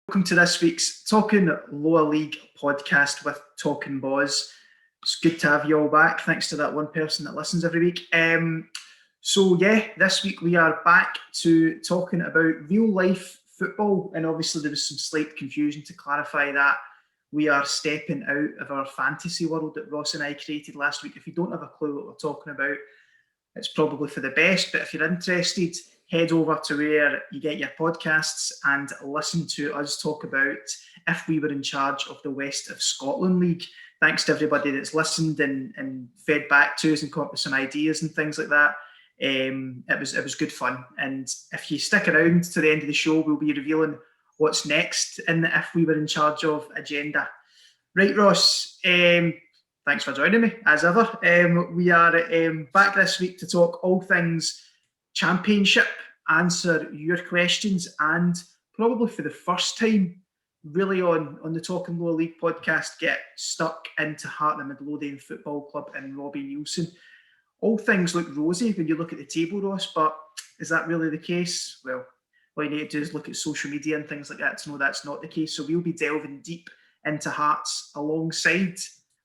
Welcome to this week's Talking Lower League podcast with Talking Boz. It's good to have you all back. Thanks to that one person that listens every week. This week we are back to talking about real life football, and obviously there was some slight confusion to clarify that. We are stepping out of our fantasy world that Ross and I created last week. If you don't have a clue what we're talking about, it's probably for the best, but if you're interested, head over to where you get your podcasts and listen to us talk about if we were in charge of the West of Scotland League. Thanks to everybody that's listened and fed back to us and come up with some ideas and things like that. It was good fun. And if you stick around to the end of the show, we'll be revealing what's next in the If We Were in Charge of agenda. Right, Ross, thanks for joining me, as ever. We are back this week to talk all things Championship, answer your questions, and probably for the first time, really on the Talking Lower League podcast, get stuck into Hearts and Midlothian Football Club and Robbie Neilson. All things look rosy when you look at the table, Ross, but is that really the case? Well, all you need to do is look at social media and things like that to know that's not the case. So we'll be delving deep into Hearts alongside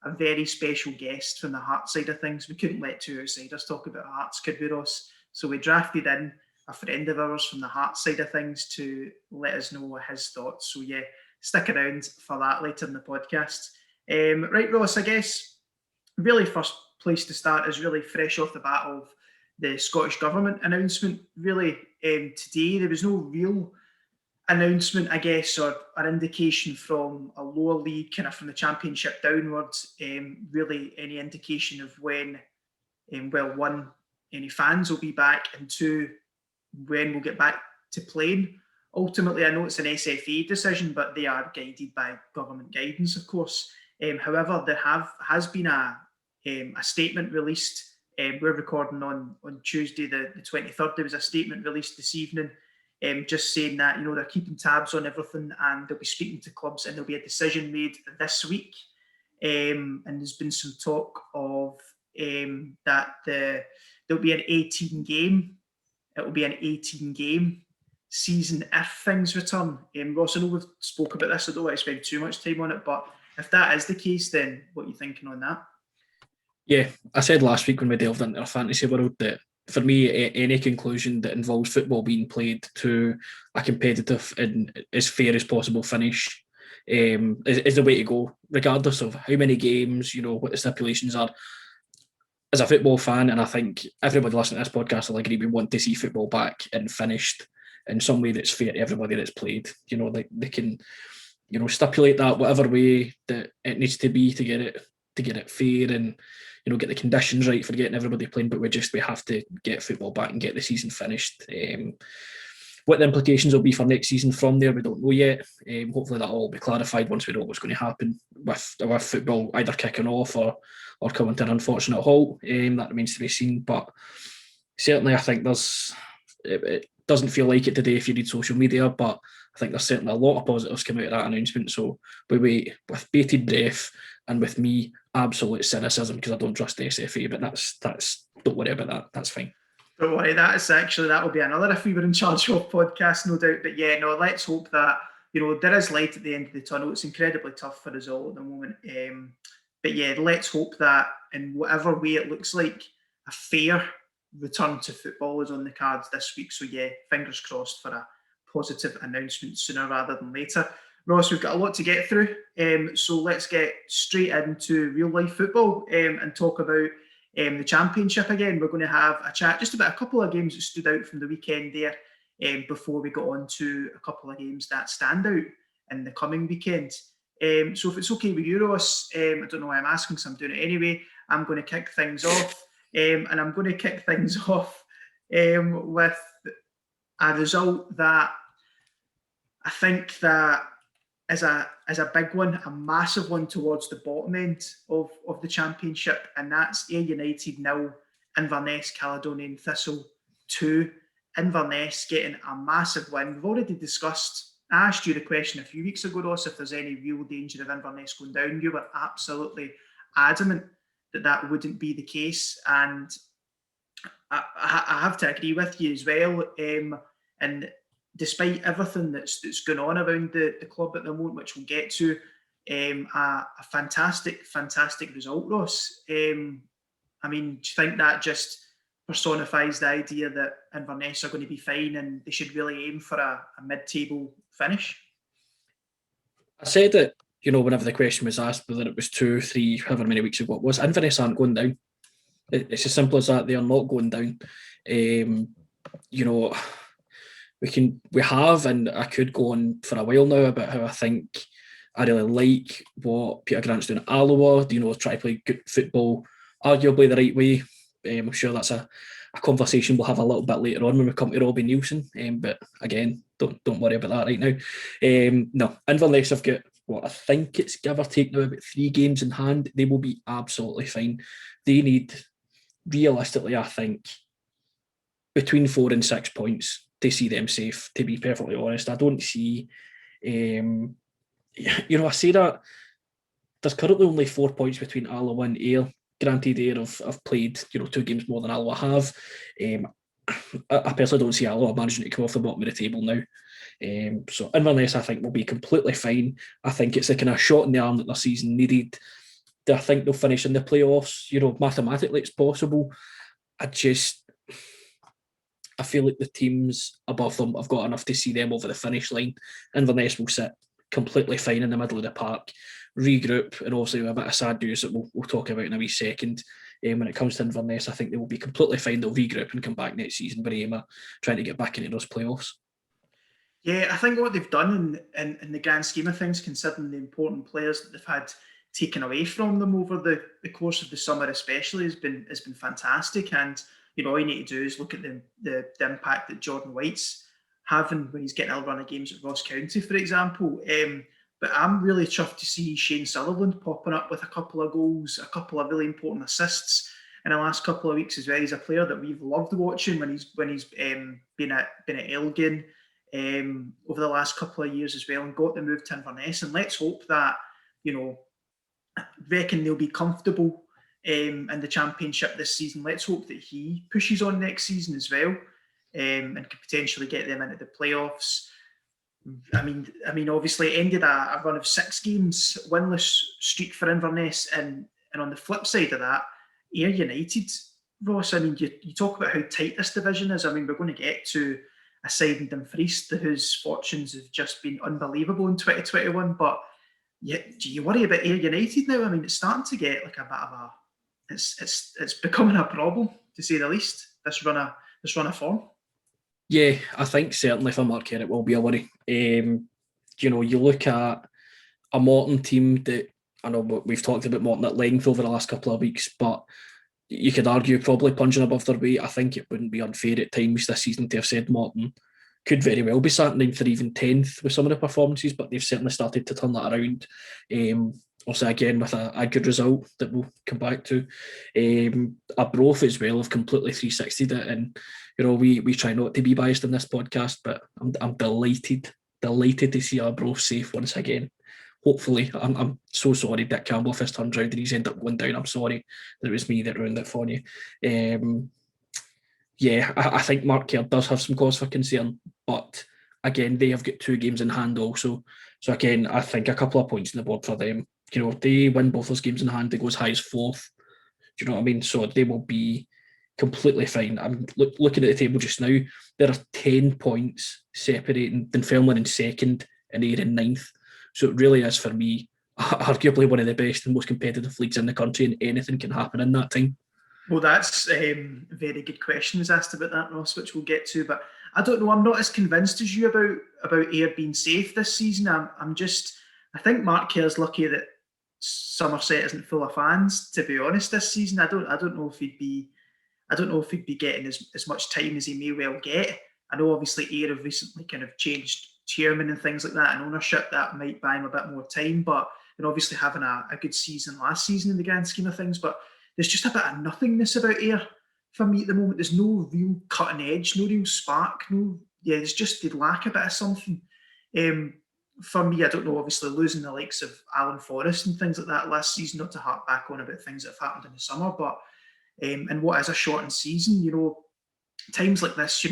a very special guest from the Hearts side of things. We couldn't let two outsiders talk about Hearts, could we, Ross? So we drafted in a friend of ours from the Hearts side of things to let us know his thoughts. So yeah, stick around for that later in the podcast. Right, Ross, I guess really first place to start is really fresh off the bat of the Scottish Government announcement. Really, today there was no real announcement, I guess, or indication from a lower league, kind of from the Championship downwards, really any indication of when, one, any fans will be back, and two, when we'll get back to playing. Ultimately, I know it's an SFA decision, but they are guided by government guidance, of course. However, there has been a statement released. We're recording on Tuesday, the 23rd. There was a statement released this evening, just saying that they're keeping tabs on everything and they'll be speaking to clubs and there'll be a decision made this week. And there's been some talk of that there'll be an 18 game. It will be an 18 game season if things return. Ross, I know we've spoke about this. I don't want to spend too much time on it, but if that is the case, then what are you thinking on that? Yeah, I said last week when we delved into our fantasy world that for me, any conclusion that involves football being played to a competitive and as fair as possible finish is the way to go, regardless of how many games, what the stipulations are. As a football fan, and I think everybody listening to this podcast will agree, we want to see football back and finished in some way that's fair to everybody that's played. They can, stipulate that whatever way that it needs to be to get it fair and get the conditions right for getting everybody playing. But we have to get football back and get the season finished. What the implications will be for next season from there, we don't know yet. Hopefully that'll all be clarified once we know what's going to happen with football either kicking off or coming to an unfortunate halt. That remains to be seen. But certainly I think it doesn't feel like it today if you read social media, but I think there's certainly a lot of positives come out of that announcement. So we wait with bated breath and with me, absolute cynicism because I don't trust the SFA, but that's don't worry about that. That's fine. Don't worry, that will be another If We Were in Charge of podcast, no doubt. But yeah, no, let's hope that, there is light at the end of the tunnel. It's incredibly tough for us all at the moment. But yeah, let's hope that in whatever way it looks like, a fair return to football is on the cards this week. So yeah, fingers crossed for a positive announcement sooner rather than later. Ross, we've got a lot to get through. So let's get straight into real life football and talk about the Championship again. We're going to have a chat just about a couple of games that stood out from the weekend there before we go on to a couple of games that stand out in the coming weekend. So if it's okay with you, Ross, I don't know why I'm asking, so I'm doing it anyway. I'm going to kick things off. And I'm going to kick things off with a result that I think that is a big one, a massive one towards the bottom end of the Championship, and that's Ayr United 0, Inverness Caledonian Thistle 2. Inverness getting a massive win. We've already discussed, I asked you the question a few weeks ago, Ross, if there's any real danger of Inverness going down. You were absolutely adamant that wouldn't be the case, and I have to agree with you as well. And despite everything that's going on around the club at the moment, which we'll get to, a fantastic result, Ross. I mean, do you think that just personifies the idea that Inverness are going to be fine and they should really aim for a mid-table finish? I said it, whenever the question was asked, whether it was 2, 3, however many weeks ago it was, Inverness aren't going down. It's as simple as that. They are not going down. We have, and I could go on for a while now about how I think I really like what Peter Grant's doing at Alloa. Try to play good football, arguably the right way. I'm sure that's a conversation we'll have a little bit later on when we come to Robbie Neilson. But again, don't worry about that right now. No, Inverness have got I think it's give or take now about 3 games in hand. They will be absolutely fine. They need, realistically, I think, between 4 and 6 points to see them safe, to be perfectly honest. I don't see, I say that there's currently only 4 points between Alloa and Ayr. Granted, Ayr have played, 2 games more than Alloa have. I personally don't see Alloa managing to come off the bottom of the table now. So Inverness, I think, will be completely fine. I think it's a kind of shot in the arm that their season needed. I think they'll finish in the playoffs. Mathematically it's possible. I feel like the teams above them have got enough to see them over the finish line. Inverness will sit completely fine in the middle of the park, regroup, and also a bit of sad news that we'll talk about in a wee second. When it comes to Inverness, I think they will be completely fine. They'll regroup and come back next season with aim of trying to get back into those playoffs. Yeah, I think what they've done in the grand scheme of things, considering the important players that they've had taken away from them over the course of the summer especially, has been fantastic. And all you need to do is look at the impact that Jordan White's having when he's getting a run of games at Ross County, for example. But I'm really chuffed to see Shane Sutherland popping up with a couple of goals, a couple of really important assists in the last couple of weeks as well. He's a player that we've loved watching when he's been at Elgin over the last couple of years as well, and got the move to Inverness. And let's hope that, I reckon they'll be comfortable in the Championship this season. Let's hope that he pushes on next season as well, and could potentially get them into the playoffs. I mean, obviously, it ended a run of 6 games winless streak for Inverness, and on the flip side of that, Ayr United, Ross. I mean, you talk about how tight this division is. I mean, we're going to get to a side in Dumfries whose fortunes have just been unbelievable in 2021. But do you worry about Ayr United now? I mean, it's starting to get like a bit of a, it's becoming a problem, to say the least. This run of form. Yeah, I think certainly for Mark Kerr it will be a worry. You look at a Morton team that, I know we've talked about Morton at length over the last couple of weeks, but you could argue probably punching above their weight. I think it wouldn't be unfair at times this season to have said Morton could very well be sat 9th or even 10th with some of the performances, but they've certainly started to turn that around. Also, again, with a good result that we'll come back to. Arbroath as well have completely 360'd it, and we try not to be biased in this podcast, but I'm delighted to see Arbroath safe once again. Hopefully, I'm so sorry Dick Campbell if his turns round and he's ended up going down. I'm sorry that it was me that ruined it for you. I think Mark Kerr does have some cause for concern, but again, they have got 2 games in hand also. So again, I think a couple of points on the board for them. They win both those games in hand, they go as high as 4th. Do you know what I mean? So they will be completely fine. I'm looking at the table just now. There are 10 points separating Dunfermline in 2nd and Ayr in 9th. So it really is, for me, arguably one of the best and most competitive leagues in the country, and anything can happen in that time. Well, that's a very good question was asked about that, Ross, which we'll get to. But I don't know, I'm not as convinced as you about Ayr being safe this season. I think Mark Kerr's lucky that Somerset isn't full of fans, to be honest, this season. I don't know if he'd be getting as much time as he may well get. I know obviously Ayr have recently kind of changed chairman and things like that, and ownership that might buy him a bit more time, and obviously having a good season last season in the grand scheme of things. But there's just a bit of nothingness about Ayr for me at the moment. There's no real cutting edge, no real spark, there's just, they lack a bit of something. For me, I don't know, obviously losing the likes of Alan Forrest and things like that last season, not to harp back on about things that have happened in the summer, but and what is a shortened season, times like this,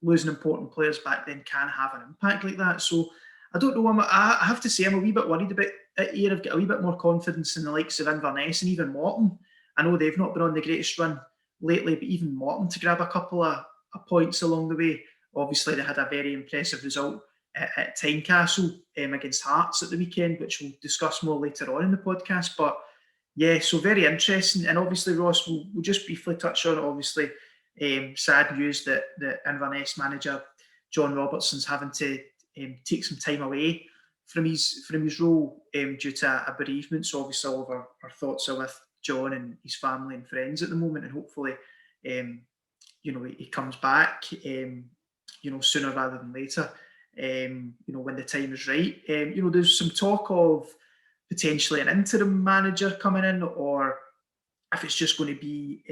losing important players back then can have an impact like that. So I don't know. I have to say I'm a wee bit worried about it here. I've got a wee bit more confidence in the likes of Inverness and even Morton. I know they've not been on the greatest run lately, but even Morton to grab a couple of points along the way. Obviously, they had a very impressive result at Tynecastle against Hearts at the weekend, which we'll discuss more later on in the podcast. But yeah, so very interesting. And obviously, Ross, we'll just briefly touch on it. Obviously, sad news that the Inverness manager, John Robertson's having to take some time away from his role due to a bereavement. So obviously, all of our thoughts are with John and his family and friends at the moment, and hopefully, he comes back, sooner rather than later. When the time is right. There's some talk of potentially an interim manager coming in, or if it's just going to be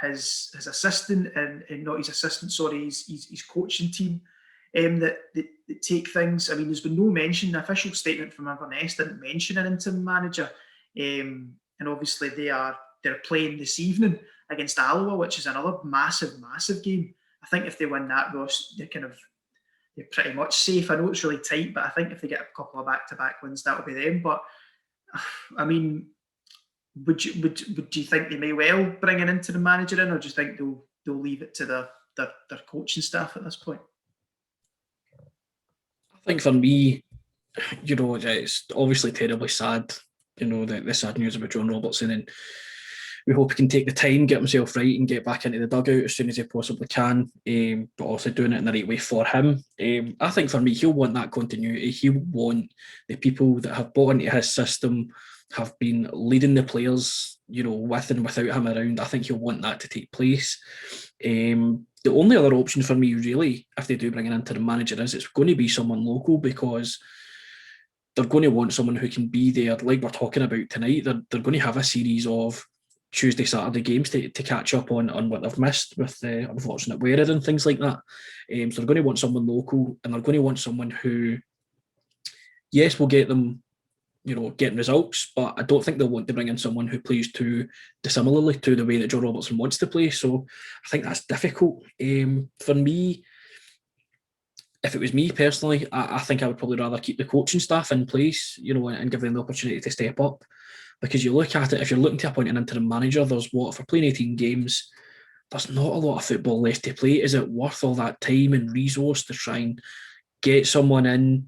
his assistant and not his assistant, sorry, his coaching team that take things. I mean, there's been no mention. The official statement from Inverness didn't mention an interim manager, and obviously they're playing this evening against Alloa, which is another massive game. I think if they win that, Ross, they're pretty much safe. I know it's really tight, but I think if they get a couple of back-to-back wins, that'll be them. But I mean, would you think they may well bring an interim manager in, or do you think they'll leave it to their coaching staff at this point? I think for me, it's obviously terribly sad, the sad news about John Robertson, and we hope he can take the time, get himself right, and get back into the dugout as soon as he possibly can, but also doing it in the right way for him. I think for me, he'll want that continuity. He'll want the people that have bought into his system, have been leading the players, with and without him around. I think he'll want that to take place. The only other option for me, really, if they do bring an interim manager, is it's going to be someone local, because they're going to want someone who can be there, like we're talking about tonight. They're going to have a series of Tuesday, Saturday games to catch up on what they've missed with the unfortunate weather and things like that. So they're going to want someone local, and they're going to want someone who, yes, will get them, getting results, but I don't think they'll want to bring in someone who plays too dissimilarly to the way that John Robertson wants to play. So I think that's difficult. For me, if it was me personally, I think I would probably rather keep the coaching staff in place, and give them the opportunity to step up. Because you look at it, if you're looking to appoint an interim manager, there's if we're playing 18 games, there's not a lot of football left to play. Is it worth all that time and resource to try and get someone in,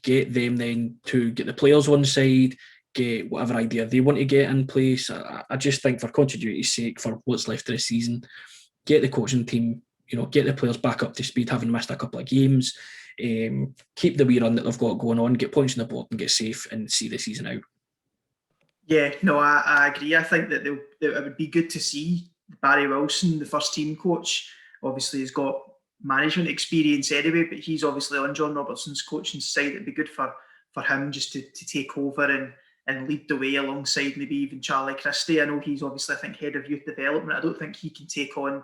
get them then to get the players on side, get whatever idea they want to get in place? I just think for continuity's sake, for what's left of the season, get the coaching team, get the players back up to speed, having missed a couple of games, keep the wee run that they've got going on, get points on the board and get safe and see the season out. Yeah, no, I agree. I think that it would be good to see Barry Wilson, the first team coach. Obviously, he's got management experience anyway, but he's obviously on John Robertson's coaching side. It'd be good for him just to take over and lead the way alongside maybe even Charlie Christie. I know he's obviously, I think, head of youth development. I don't think he can take on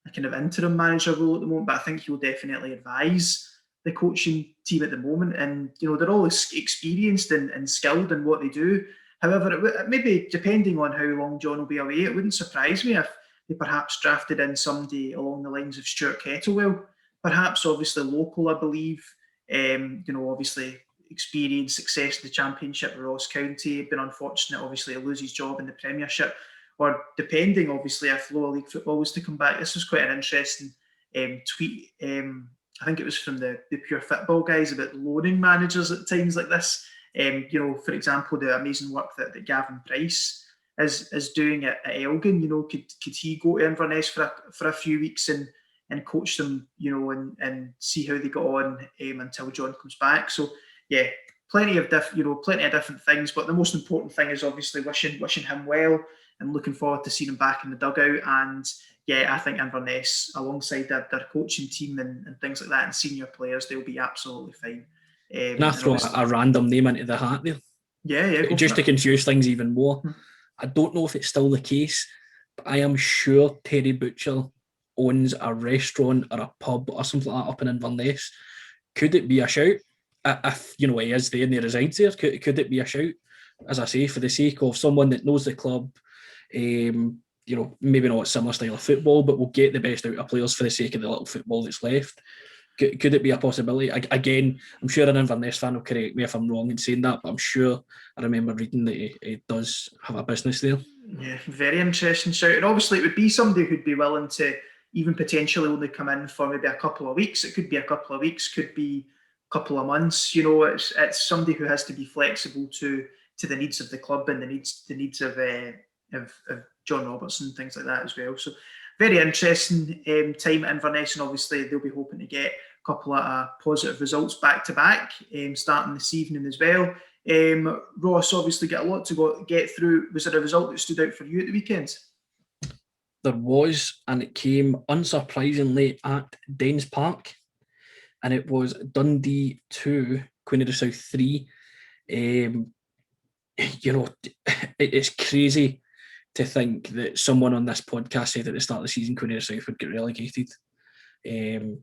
a kind of interim manager role at the moment, but I think he'll definitely advise the coaching team at the moment. And, they're all experienced and skilled in what they do. However, maybe depending on how long John will be away, it wouldn't surprise me if they perhaps drafted in somebody along the lines of Stuart Kettlewell. Perhaps, obviously, local, I believe. Obviously, experience, success in the Championship with Ross County. Been unfortunate, obviously, to lose his job in the Premiership. Or depending, obviously, if lower league football was to come back. This was quite an interesting tweet. I think it was from the Pure Football guys about loaning managers at times like this. For example, the amazing work that Gavin Price is doing at Elgin. Could he go to Inverness for a few weeks and coach them, and see how they got on until John comes back. So yeah, plenty of different things. But the most important thing is obviously wishing him well and looking forward to seeing him back in the dugout. And yeah, I think Inverness, alongside their coaching team and things like that, and senior players, they'll be absolutely fine. Can I throw a random name into the hat there? Yeah. Just to confuse things even more. I don't know if it's still the case, but I am sure Terry Butcher owns a restaurant or a pub or something like that up in Inverness. Could it be a shout? If he is there and he resides there, could it be a shout? As I say, for the sake of someone that knows the club, maybe not a similar style of football, but we'll get the best out of players for the sake of the little football that's left. Could it be a possibility? Again, I'm sure an Inverness fan will correct me if I'm wrong in saying that, but I'm sure I remember reading that he does have a business there. Yeah, very interesting shout. And obviously it would be somebody who'd be willing to even potentially only come in for maybe a couple of weeks. It could be a couple of weeks, could be a couple of months. It's somebody who has to be flexible to the needs of the club and the needs of John Robertson and things like that as well. So very interesting time at Inverness, and obviously they'll be hoping to get a couple of positive results back to back, starting this evening as well. Ross, obviously get a lot to get through. Was there a result that stood out for you at the weekend? There was, and it came unsurprisingly at Dens Park, and it was Dundee 2, Queen of the South 3. It's crazy to think that someone on this podcast said at the start of the season Queen of the South would get relegated. And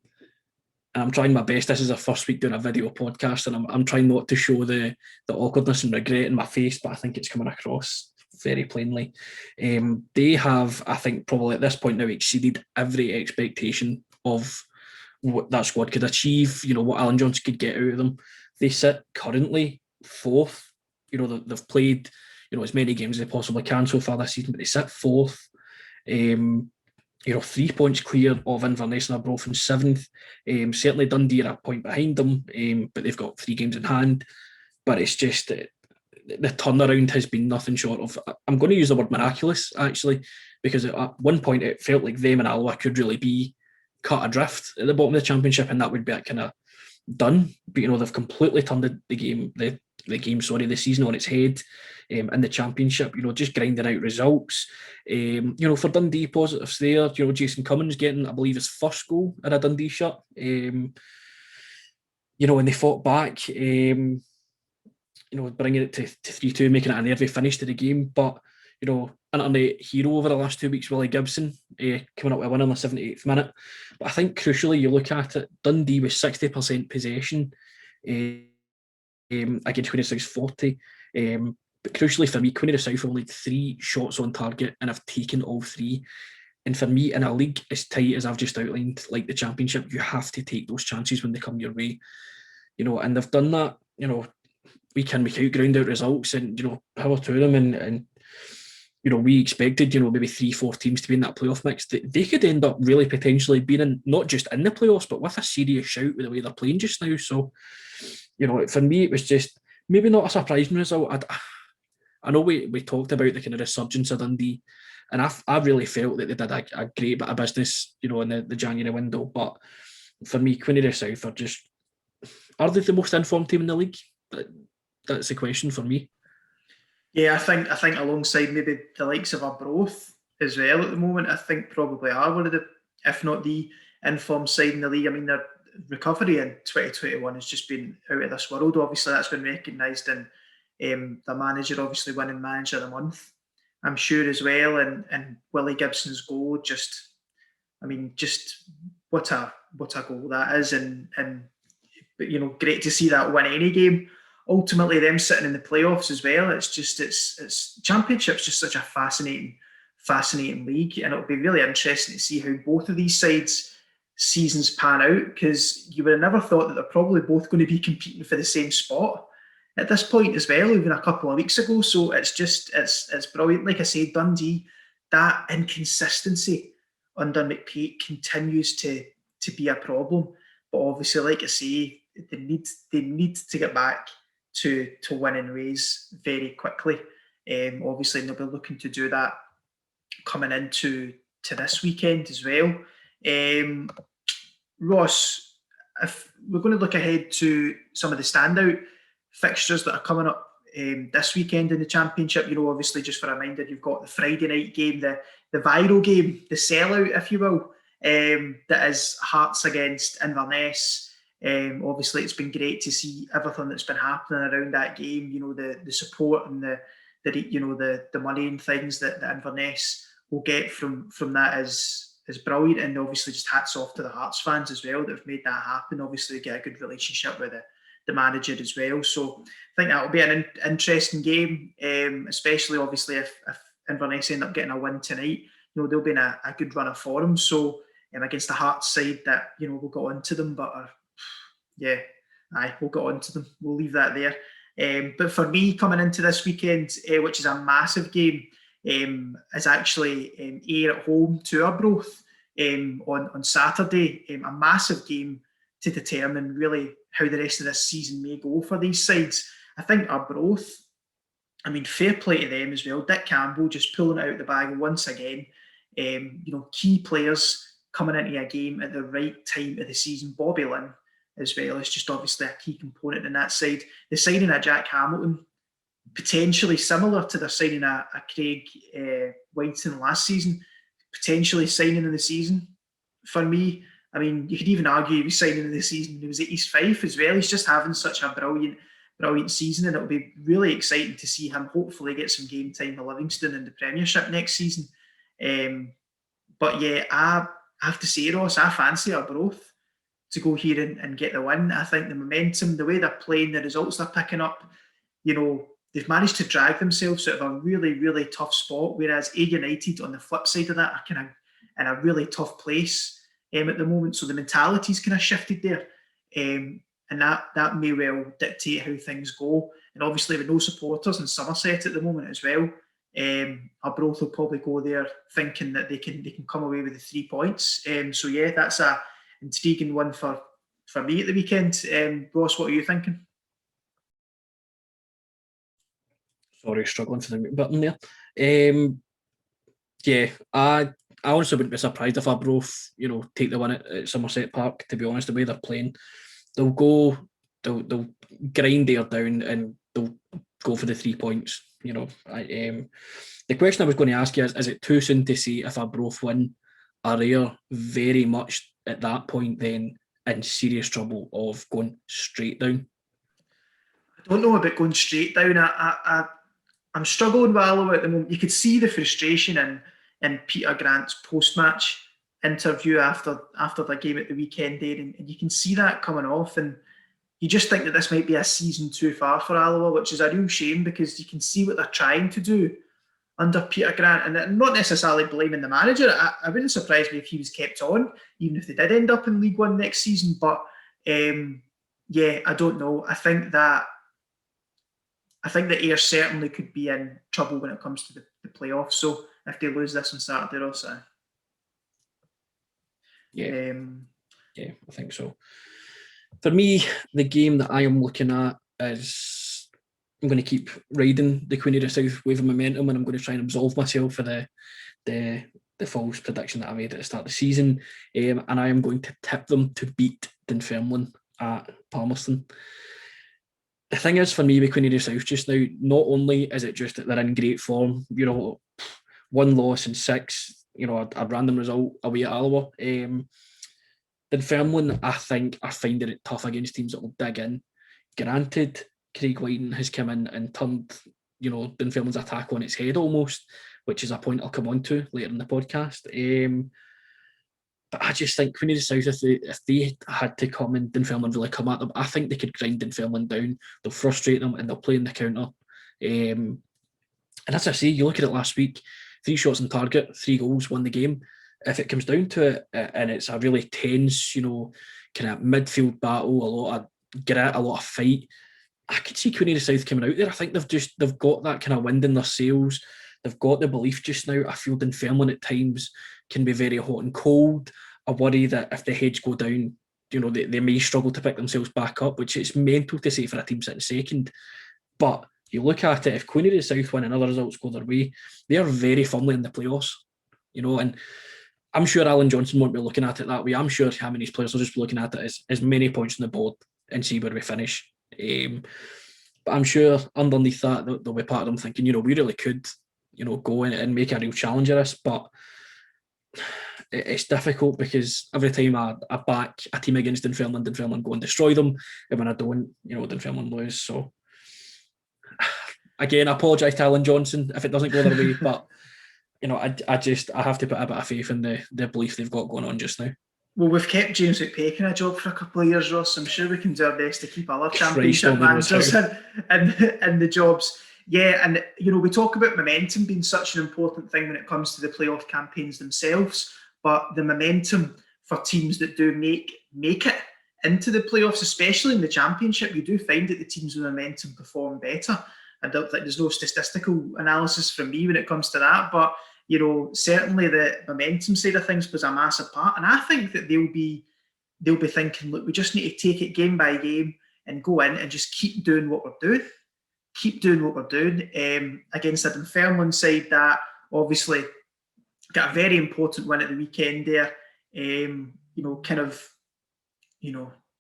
I'm trying my best. This is our first week doing a video podcast, and I'm trying not to show the awkwardness and regret in my face, but I think it's coming across very plainly. They have, I think, probably at this point now exceeded every expectation of what that squad could achieve, what Alan Johnson could get out of them. They sit currently fourth. They've played, as many games as they possibly can so far this season, but they sit fourth. 3 points clear of Inverness and Arbroath in seventh. Certainly Dundee are a point behind them, but they've got 3 games in hand. But it's just the turnaround has been nothing short of, I'm going to use the word miraculous, actually, because at one point it felt like them and Alloa could really be cut adrift at the bottom of the Championship, and that would be kind of done. But they've completely turned the season on its head in the Championship. Just grinding out results. For Dundee, positives there. Jason Cummins getting, I believe, his first goal in a Dundee shirt. When they fought back, bringing it to 3-2, making it a nervy finish to the game. But internet hero over the last 2 weeks, Willie Gibson, coming up with a win in the 78th minute. But I think crucially, you look at it, Dundee with 60% possession against Queen of South's 40. But crucially for me, Queen of the South only 3 shots on target and have taken all 3. And for me, in a league as tight as I've just outlined, like the Championship, you have to take those chances when they come your way. And they've done that, week in, week out, ground out results, and, power to them. And we expected, maybe 3-4 teams to be in that playoff mix. They could end up really potentially being in, not just in the playoffs, but with a serious shout with the way they're playing just now. So, for me, it was just maybe not a surprising result. I know we talked about the kind of resurgence of Dundee, and I really felt that they did a great bit of business, in the January window. But for me, Queen of the South are they the most informed team in the league? That's the question for me. Yeah, I think alongside maybe the likes of Arbroath as well at the moment, I think probably are one of the, if not the informed side in the league. I mean, their recovery in 2021 has just been out of this world. Obviously, that's been recognised in the manager, obviously winning Manager of the Month, I'm sure as well. And Willie Gibson's goal, just what a goal that is, and great to see that win any game. Ultimately, them sitting in the playoffs as well. It's Championship's just such a fascinating league, and it'll be really interesting to see how both of these sides' seasons pan out, because you would have never thought that they're probably both going to be competing for the same spot at this point as well, even a couple of weeks ago. So it's brilliant. Like I say, Dundee, that inconsistency under McPake continues to be a problem. But obviously, like I say, they need to get back to winning ways very quickly. Obviously, they'll be looking to do that coming into this weekend as well. Ross, if we're going to look ahead to some of the standout fixtures that are coming up this weekend in the Championship, obviously, just for a reminder, you've got the Friday night game, the viral game, the sellout, if you will, that is Hearts against Inverness. Obviously, it's been great to see everything that's been happening around that game. The support and the money and things that Inverness will get from that is brilliant. And obviously, just hats off to the Hearts fans as well that have made that happen. Obviously, they get a good relationship with the manager as well. So I think that will be an interesting game, especially obviously if Inverness end up getting a win tonight. they'll be in a good run of form. So against the Hearts side that, we'll get on to them, but we'll get on to them. We'll leave that there. But for me, coming into this weekend, which is a massive game, is actually Ayr at home to Arbroath on Saturday. A massive game to determine really how the rest of this season may go for these sides. I think Arbroath, fair play to them as well. Dick Campbell just pulling it out of the bag once again. Key players coming into a game at the right time of the season. Bobby Lynn as well is just obviously a key component in that side. The signing of Jack Hamilton, potentially similar to the signing of Craig Whiteson last season, potentially signing in the season. For me, you could even argue he was signing in the season. He was at East Fife as well. He's just having such a brilliant season, and it'll be really exciting to see him hopefully get some game time with Livingston in the Premiership next season. But yeah, I have to say, Ross, I fancy Arbroath to go here and get the win. I think the momentum, the way they're playing, the results they're picking up, they've managed to drag themselves out of a really, really tough spot, whereas Ayr United on the flip side of that are kind of in a really tough place at the moment. So the mentality's kind of shifted there. And that may well dictate how things go. And obviously with no supporters in Somerset at the moment as well, Arbroath will probably go there thinking that they can come away with the 3 points. So yeah, that's a intriguing one for me at the weekend. Ross, what are you thinking? Sorry, struggling for the mute button there. I honestly wouldn't be surprised if Arbroath, take the win at Somerset Park. To be honest, the way they're playing, they'll grind Ayr down and they'll go for the 3 points. The question I was going to ask you is it too soon to see if Arbroath win? Are Ayr very much at that point then in serious trouble of going straight down? I don't know about going straight down. I'm struggling with Alloa at the moment. You could see the frustration in Peter Grant's post-match interview after the game at the weekend there, and you can see that coming off, and you just think that this might be a season too far for Alloa, which is a real shame because you can see what they're trying to do under Peter Grant, and I'm not necessarily blaming the manager. I wouldn't surprise me if he was kept on, even if they did end up in League One next season, but I don't know. I think that Ayr certainly could be in trouble when it comes to the playoffs. So if they lose this on Saturday, also. I think so. For me, the game that I am looking at is I'm going to keep riding the Queen of the South wave of momentum, and I'm going to try and absolve myself for the false prediction that I made at the start of the season. And I am going to tip them to beat Dunfermline at Palmerston. The thing is, for me, with Queen of the South just now, not only is it just that they're in great form, 1 loss and 6, a random result away at Alloa. Dunfermline, I think, are finding it tough against teams that will dig in. Granted, Craig Whiten has come in and turned, Dunfermline's attack on its head almost, which is a point I'll come on to later in the podcast. But I just think Queen of the South, if they had to come and Dunfermline really come at them, I think they could grind Dunfermline down. They'll frustrate them and they'll play in the counter. And as I say, you look at it last week, 3 shots on target, 3 goals, won the game. If it comes down to it and it's a really tense, kind of midfield battle, a lot of grit, a lot of fight, I could see Queen of the South coming out there. I think they've got that kind of wind in their sails. They've got the belief just now. I feel Dunfermline at times can be very hot and cold. I worry that if the heads go down, they may struggle to pick themselves back up, which is mental to say for a team sitting second. But you look at it, if Queen of the South win and other results go their way, they are very firmly in the playoffs. And I'm sure Alan Johnson won't be looking at it that way. I'm sure him and his players will just be looking at it as many points on the board and see where we finish. But I'm sure underneath that, there'll be part of them thinking, we really could, go in and make a real challenge of this. But it's difficult because every time I back a team against Dunfermline go and destroy them. And when I don't, Dunfermline lose. So again, I apologise to Alan Johnson if it doesn't go their way, but I have to put a bit of faith in the belief they've got going on just now. Well, we've kept James McPake in a job for a couple of years, Ross. I'm sure we can do our best to keep other championship managers in the jobs. Yeah, and we talk about momentum being such an important thing when it comes to the playoff campaigns themselves, but the momentum for teams that do make it into the playoffs, especially in the Championship, you do find that the teams with momentum perform better. I don't think there's no statistical analysis from me when it comes to that, but certainly the momentum side of things plays a massive part, and I think that they'll be thinking, look, we just need to take it game by game and go in and just keep doing what we're doing. Keep doing what we're doing against a Dunfermline side that obviously got a very important win at the weekend there.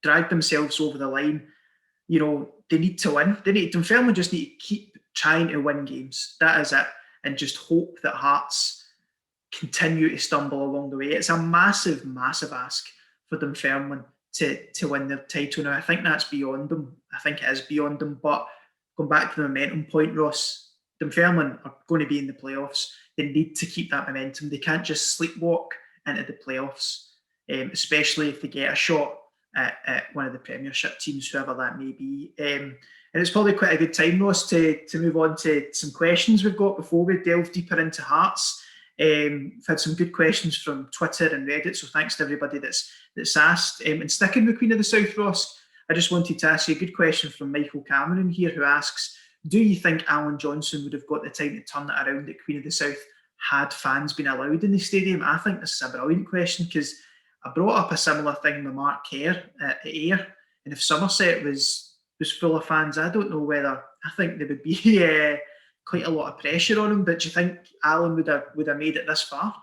Dragged themselves over the line. They need to win. Dunfermline just need to keep trying to win games. That is it, and just hope that Hearts continue to stumble along the way. It's a massive, massive ask for Dunfermline to win their title now. I think that's beyond them. I think it is beyond them. But going back to the momentum point, Ross, Dunfermline are going to be in the playoffs. They need to keep that momentum. They can't just sleepwalk into the playoffs, especially if they get a shot at one of the Premiership teams, whoever that may be. And it's probably quite a good time, Ross, to move on to some questions we've got before we delve deeper into Hearts. We've had some good questions from Twitter and Reddit, so thanks to everybody that's asked. And sticking with Queen of the South, Ross, I just wanted to ask you a good question from Michael Cameron here, who asks, do you think Alan Johnson would have got the time to turn it around at Queen of the South had fans been allowed in the stadium? I think this is a brilliant question, because I brought up a similar thing with Mark Kerr at Ayr, and if Somerset was full of fans, I don't know whether, I think there would be quite a lot of pressure on him. But do you think Alan would have made it this far?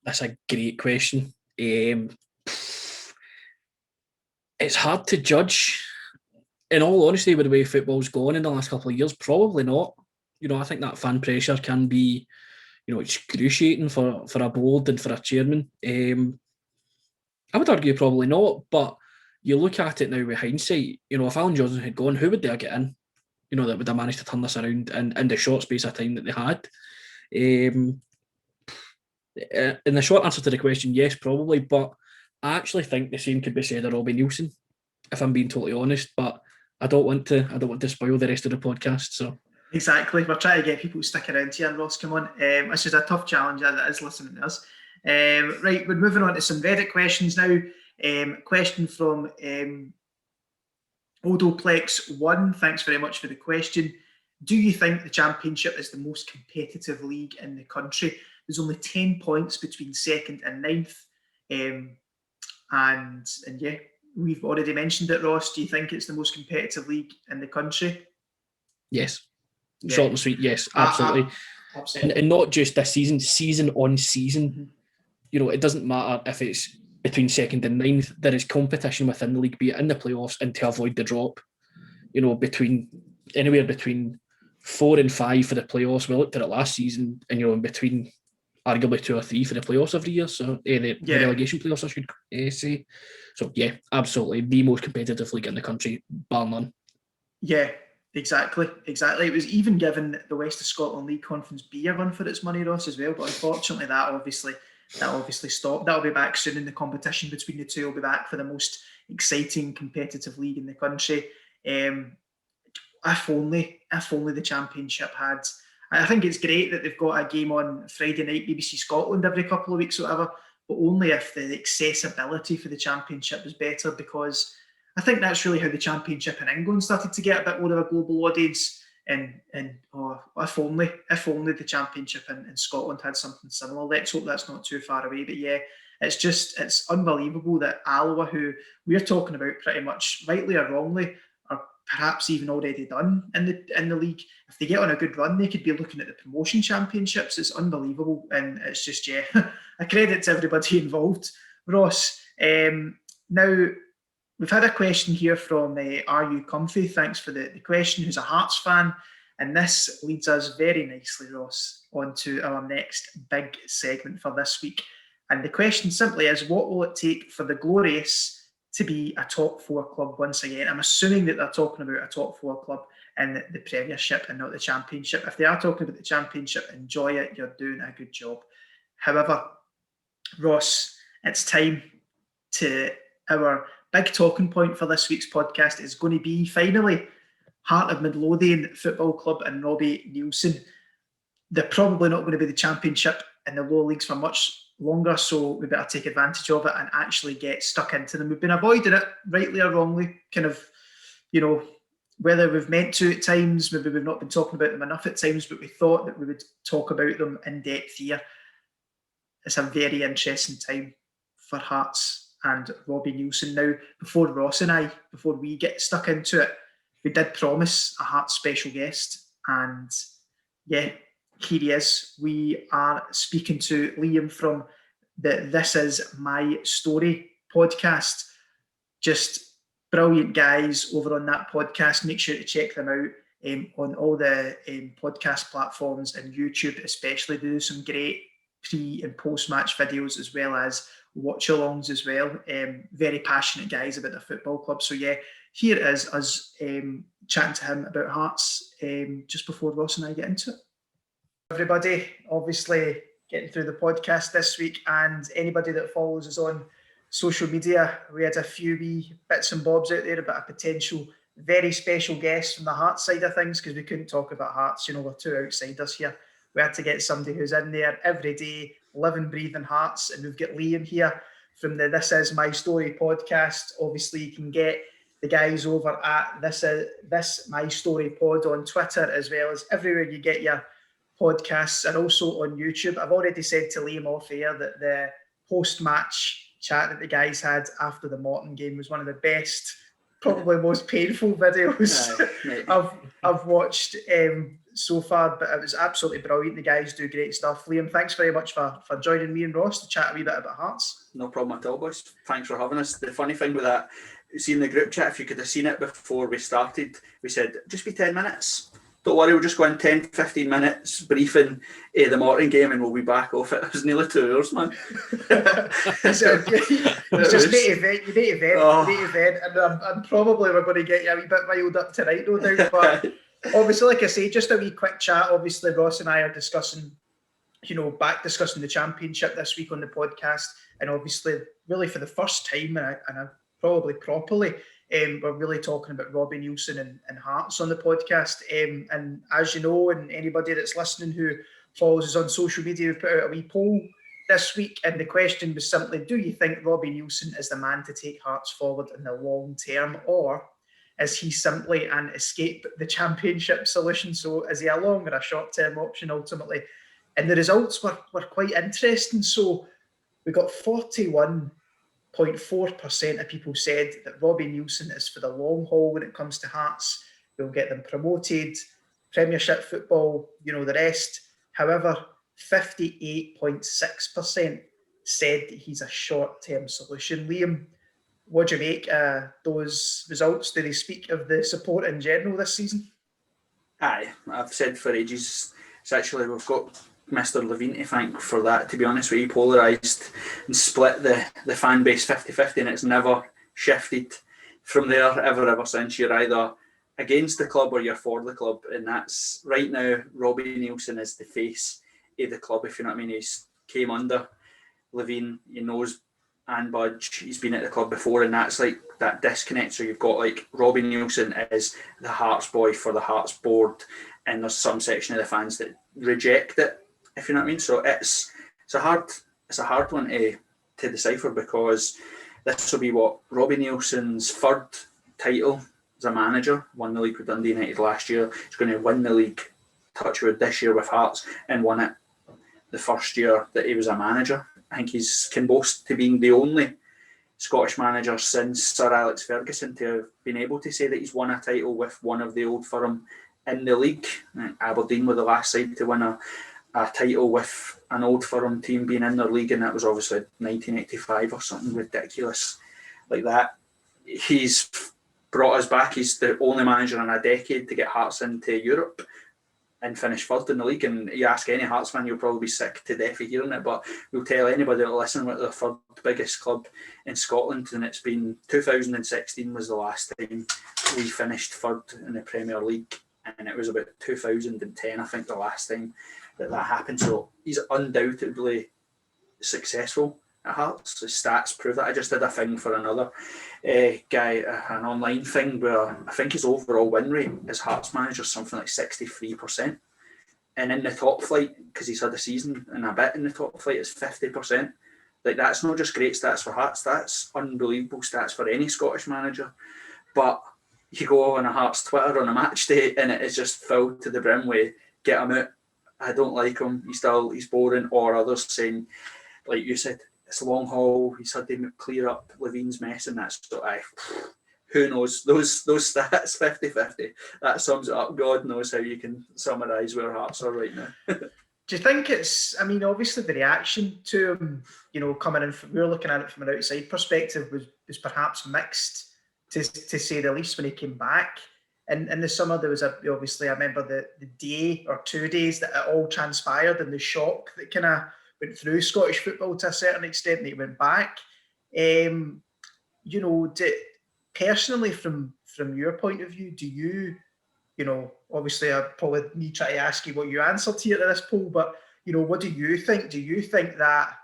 That's a great question. It's hard to judge. In all honesty, with the way football's gone in the last couple of years, probably not. I think that fan pressure can be, excruciating for a board and for a chairman. I would argue probably not, but you look at it now with hindsight, if Alan Johnson had gone, who would they have get in? That would have managed to turn this around in the short space of time that they had. In the short answer to the question, yes, probably, but I actually think the same could be said of Robbie Neilson, if I'm being totally honest. But I don't want to spoil the rest of the podcast. So exactly, we're trying to get people to stick around here. Ross, come on, this is a tough challenge as it is listening to us. Right, we're moving on to some Reddit questions now. Question from Odoplex1. Thanks very much for the question. Do you think the Championship is the most competitive league in the country? There's only 10 points between second and ninth. And yeah, we've already mentioned it, Ross. Do you think it's the most competitive league in the country? Yes. Yeah. Short and sweet, yes, absolutely. Absolutely. And not just this season on season. Mm-hmm. It doesn't matter if it's between second and ninth. There is competition within the league, be it in the playoffs and to avoid the drop. Anywhere between 4 and 5 for the playoffs. We looked at it last season, and in between arguably 2 or 3 for the playoffs every year. So the relegation playoffs, I should say. So yeah, absolutely the most competitive league in the country, bar none. Yeah, exactly. It was even given the West of Scotland League Conference B a run for its money, Ross, as well. But unfortunately, that obviously stopped. That'll be back soon, and the competition between the two will be back for the most exciting competitive league in the country. If only the Championship had. I think it's great that they've got a game on Friday night, BBC Scotland, every couple of weeks or whatever, but only if the accessibility for the Championship is better, because I think that's really how the Championship in England started to get a bit more of a global audience. And if only the Championship in Scotland had something similar. Let's hope that's not too far away. But yeah, it's unbelievable that Alloa, who we're talking about pretty much rightly or wrongly, are perhaps even already done in the league. If they get on a good run, they could be looking at the promotion championships. It's unbelievable, and it's just a credit to everybody involved. Ross, now we've had a question here from Are You Comfy? Thanks for the question, who's a Hearts fan. And this leads us very nicely, Ross, onto our next big segment for this week. And the question simply is, what will it take for the Glorious to be a top 4 club once again? I'm assuming that they're talking about a top 4 club in the Premiership and not the Championship. If they are talking about the Championship, enjoy it. You're doing a good job. However, Ross, it's time to our big talking point for this week's podcast is going to be finally Heart of Midlothian Football Club and Robbie Neilson. They're probably not going to be the championship in the lower leagues for much longer, so we better take advantage of it and actually get stuck into them. We've been avoiding it, rightly or wrongly, kind of, whether we've meant to at times, maybe we've not been talking about them enough at times, but we thought that we would talk about them in depth here. It's a very interesting time for Hearts and Robbie Neilson. Now, before Ross and I, before we get stuck into it, we did promise a Hearts special guest, and yeah, here he is. We are speaking to Liam from the This Is My Story podcast. Just brilliant guys over on that podcast. Make sure to check them out on all the podcast platforms and YouTube especially. They do some great pre and post match videos as well as watch alongs as well. Very passionate guys about the football club. So yeah, here is us chatting to him about Hearts just before Ross and I get into it. Everybody, obviously getting through the podcast this week, and anybody that follows us on social media, we had a few wee bits and bobs out there about a potential very special guest from the Hearts side of things, because we couldn't talk about Hearts, we're two outsiders here. We had to get somebody who's in there every day, living, breathing Hearts, and we've got Liam here from the This Is My Story podcast. Obviously, you can get the guys over at This My Story Pod on Twitter, as well as everywhere you get your podcasts, and also on YouTube. I've already said to Liam off air that the post-match chat that the guys had after the Morton game was one of the best, probably most painful videos I've watched so far, but it was absolutely brilliant. The guys do great stuff. Liam, thanks very much for joining me and Ross to chat a wee bit about Hearts. No problem at all, boys. Thanks for having us. The funny thing with that, seeing the group chat, if you could have seen it before we started, we said, just be 10 minutes. Don't worry, we'll just go in 10, 15 minutes, briefing the Morton game, and we'll be back off it. It was nearly 2 hours, man. It's just need to vent, and I'm probably we're going to get you a wee bit riled up tonight, no doubt. But obviously, like I say, just a wee quick chat. Obviously, Ross and I are discussing the championship this week on the podcast, and obviously, really for the first time, and probably properly, we're really talking about Robbie Neilson and Hearts on the podcast. And as you know, and anybody that's listening who follows us on social media, we put out a wee poll this week, and the question was simply, do you think Robbie Neilson is the man to take Hearts forward in the long term, or is he simply an escape the championship solution? So is he a long or a short-term option ultimately? And the results were quite interesting. So we got 41.4% of people said that Robbie Neilson is for the long haul when it comes to Hearts. We'll get them promoted, Premiership football, the rest. However, 58.6% said that he's a short-term solution. Liam, what do you make those results? Do they speak of the support in general this season? Aye, I've said for ages, it's actually, we've got Mr. Levine to thank for that, to be honest with you. Polarised and split the fan base 50-50, and it's never shifted from there ever since. You're either against the club or you're for the club, and that's right now. Robbie Neilson is the face of the club, if you know what I mean. He's came under Levine, he knows and Budge, he's been at the club before, and that's like that disconnect. So you've got like Robbie Neilson is the Hearts boy for the Hearts board, and there's some section of the fans that reject it, if you know what I mean. So it's a hard one to decipher, because this will be what Robbie Neilson's third title as a manager. Won the league with Dundee United last year. He's going to win the league, touchwood, this year with Hearts, and won it the first year that he was a manager. I think he's can boast to being the only Scottish manager since Sir Alex Ferguson to have been able to say that he's won a title with one of the old firm in the league. Aberdeen were the last side to win a title with an old firm team being in their league, and that was obviously 1985 or something ridiculous like that. He's brought us back. He's the only manager in a decade to get Hearts into Europe and finish third in the league. And you ask any Hearts fan, you'll probably be sick to death of hearing it, but we'll tell anybody that'll listen what the third biggest club in Scotland, and it's been 2016 was the last time we finished third in the Premier League, and it was about 2010, I think, the last time that happened. So he's undoubtedly successful at Hearts. The stats prove that. I just did a thing for another guy, an online thing, where I think his overall win rate as Hearts manager is something like 63%. And in the top flight, because he's had a season and a bit in the top flight, it's 50%. Like, that's not just great stats for Hearts, that's unbelievable stats for any Scottish manager. But you go on a Hearts Twitter on a match day and it is just filled to the brim with, get him out, I don't like him, he's boring, or others saying, like you said, it's a long haul, he's had to clear up Levine's mess, and that's so, who knows, those stats 50-50, that sums it up. God knows how you can summarise where Hearts are right now. Do you think it's, I mean, obviously the reaction to him, you know, coming in, we were looking at it from an outside perspective, was perhaps mixed, to say the least, when he came back. And in the summer, there was obviously, I remember the day or 2 days that it all transpired, and the shock that kind of went through Scottish football to a certain extent, and he went back. You know, personally, from your point of view, do you, you know, obviously I probably need to try to ask you what you answered here to this poll, but, you know, what do you think? Do you think that,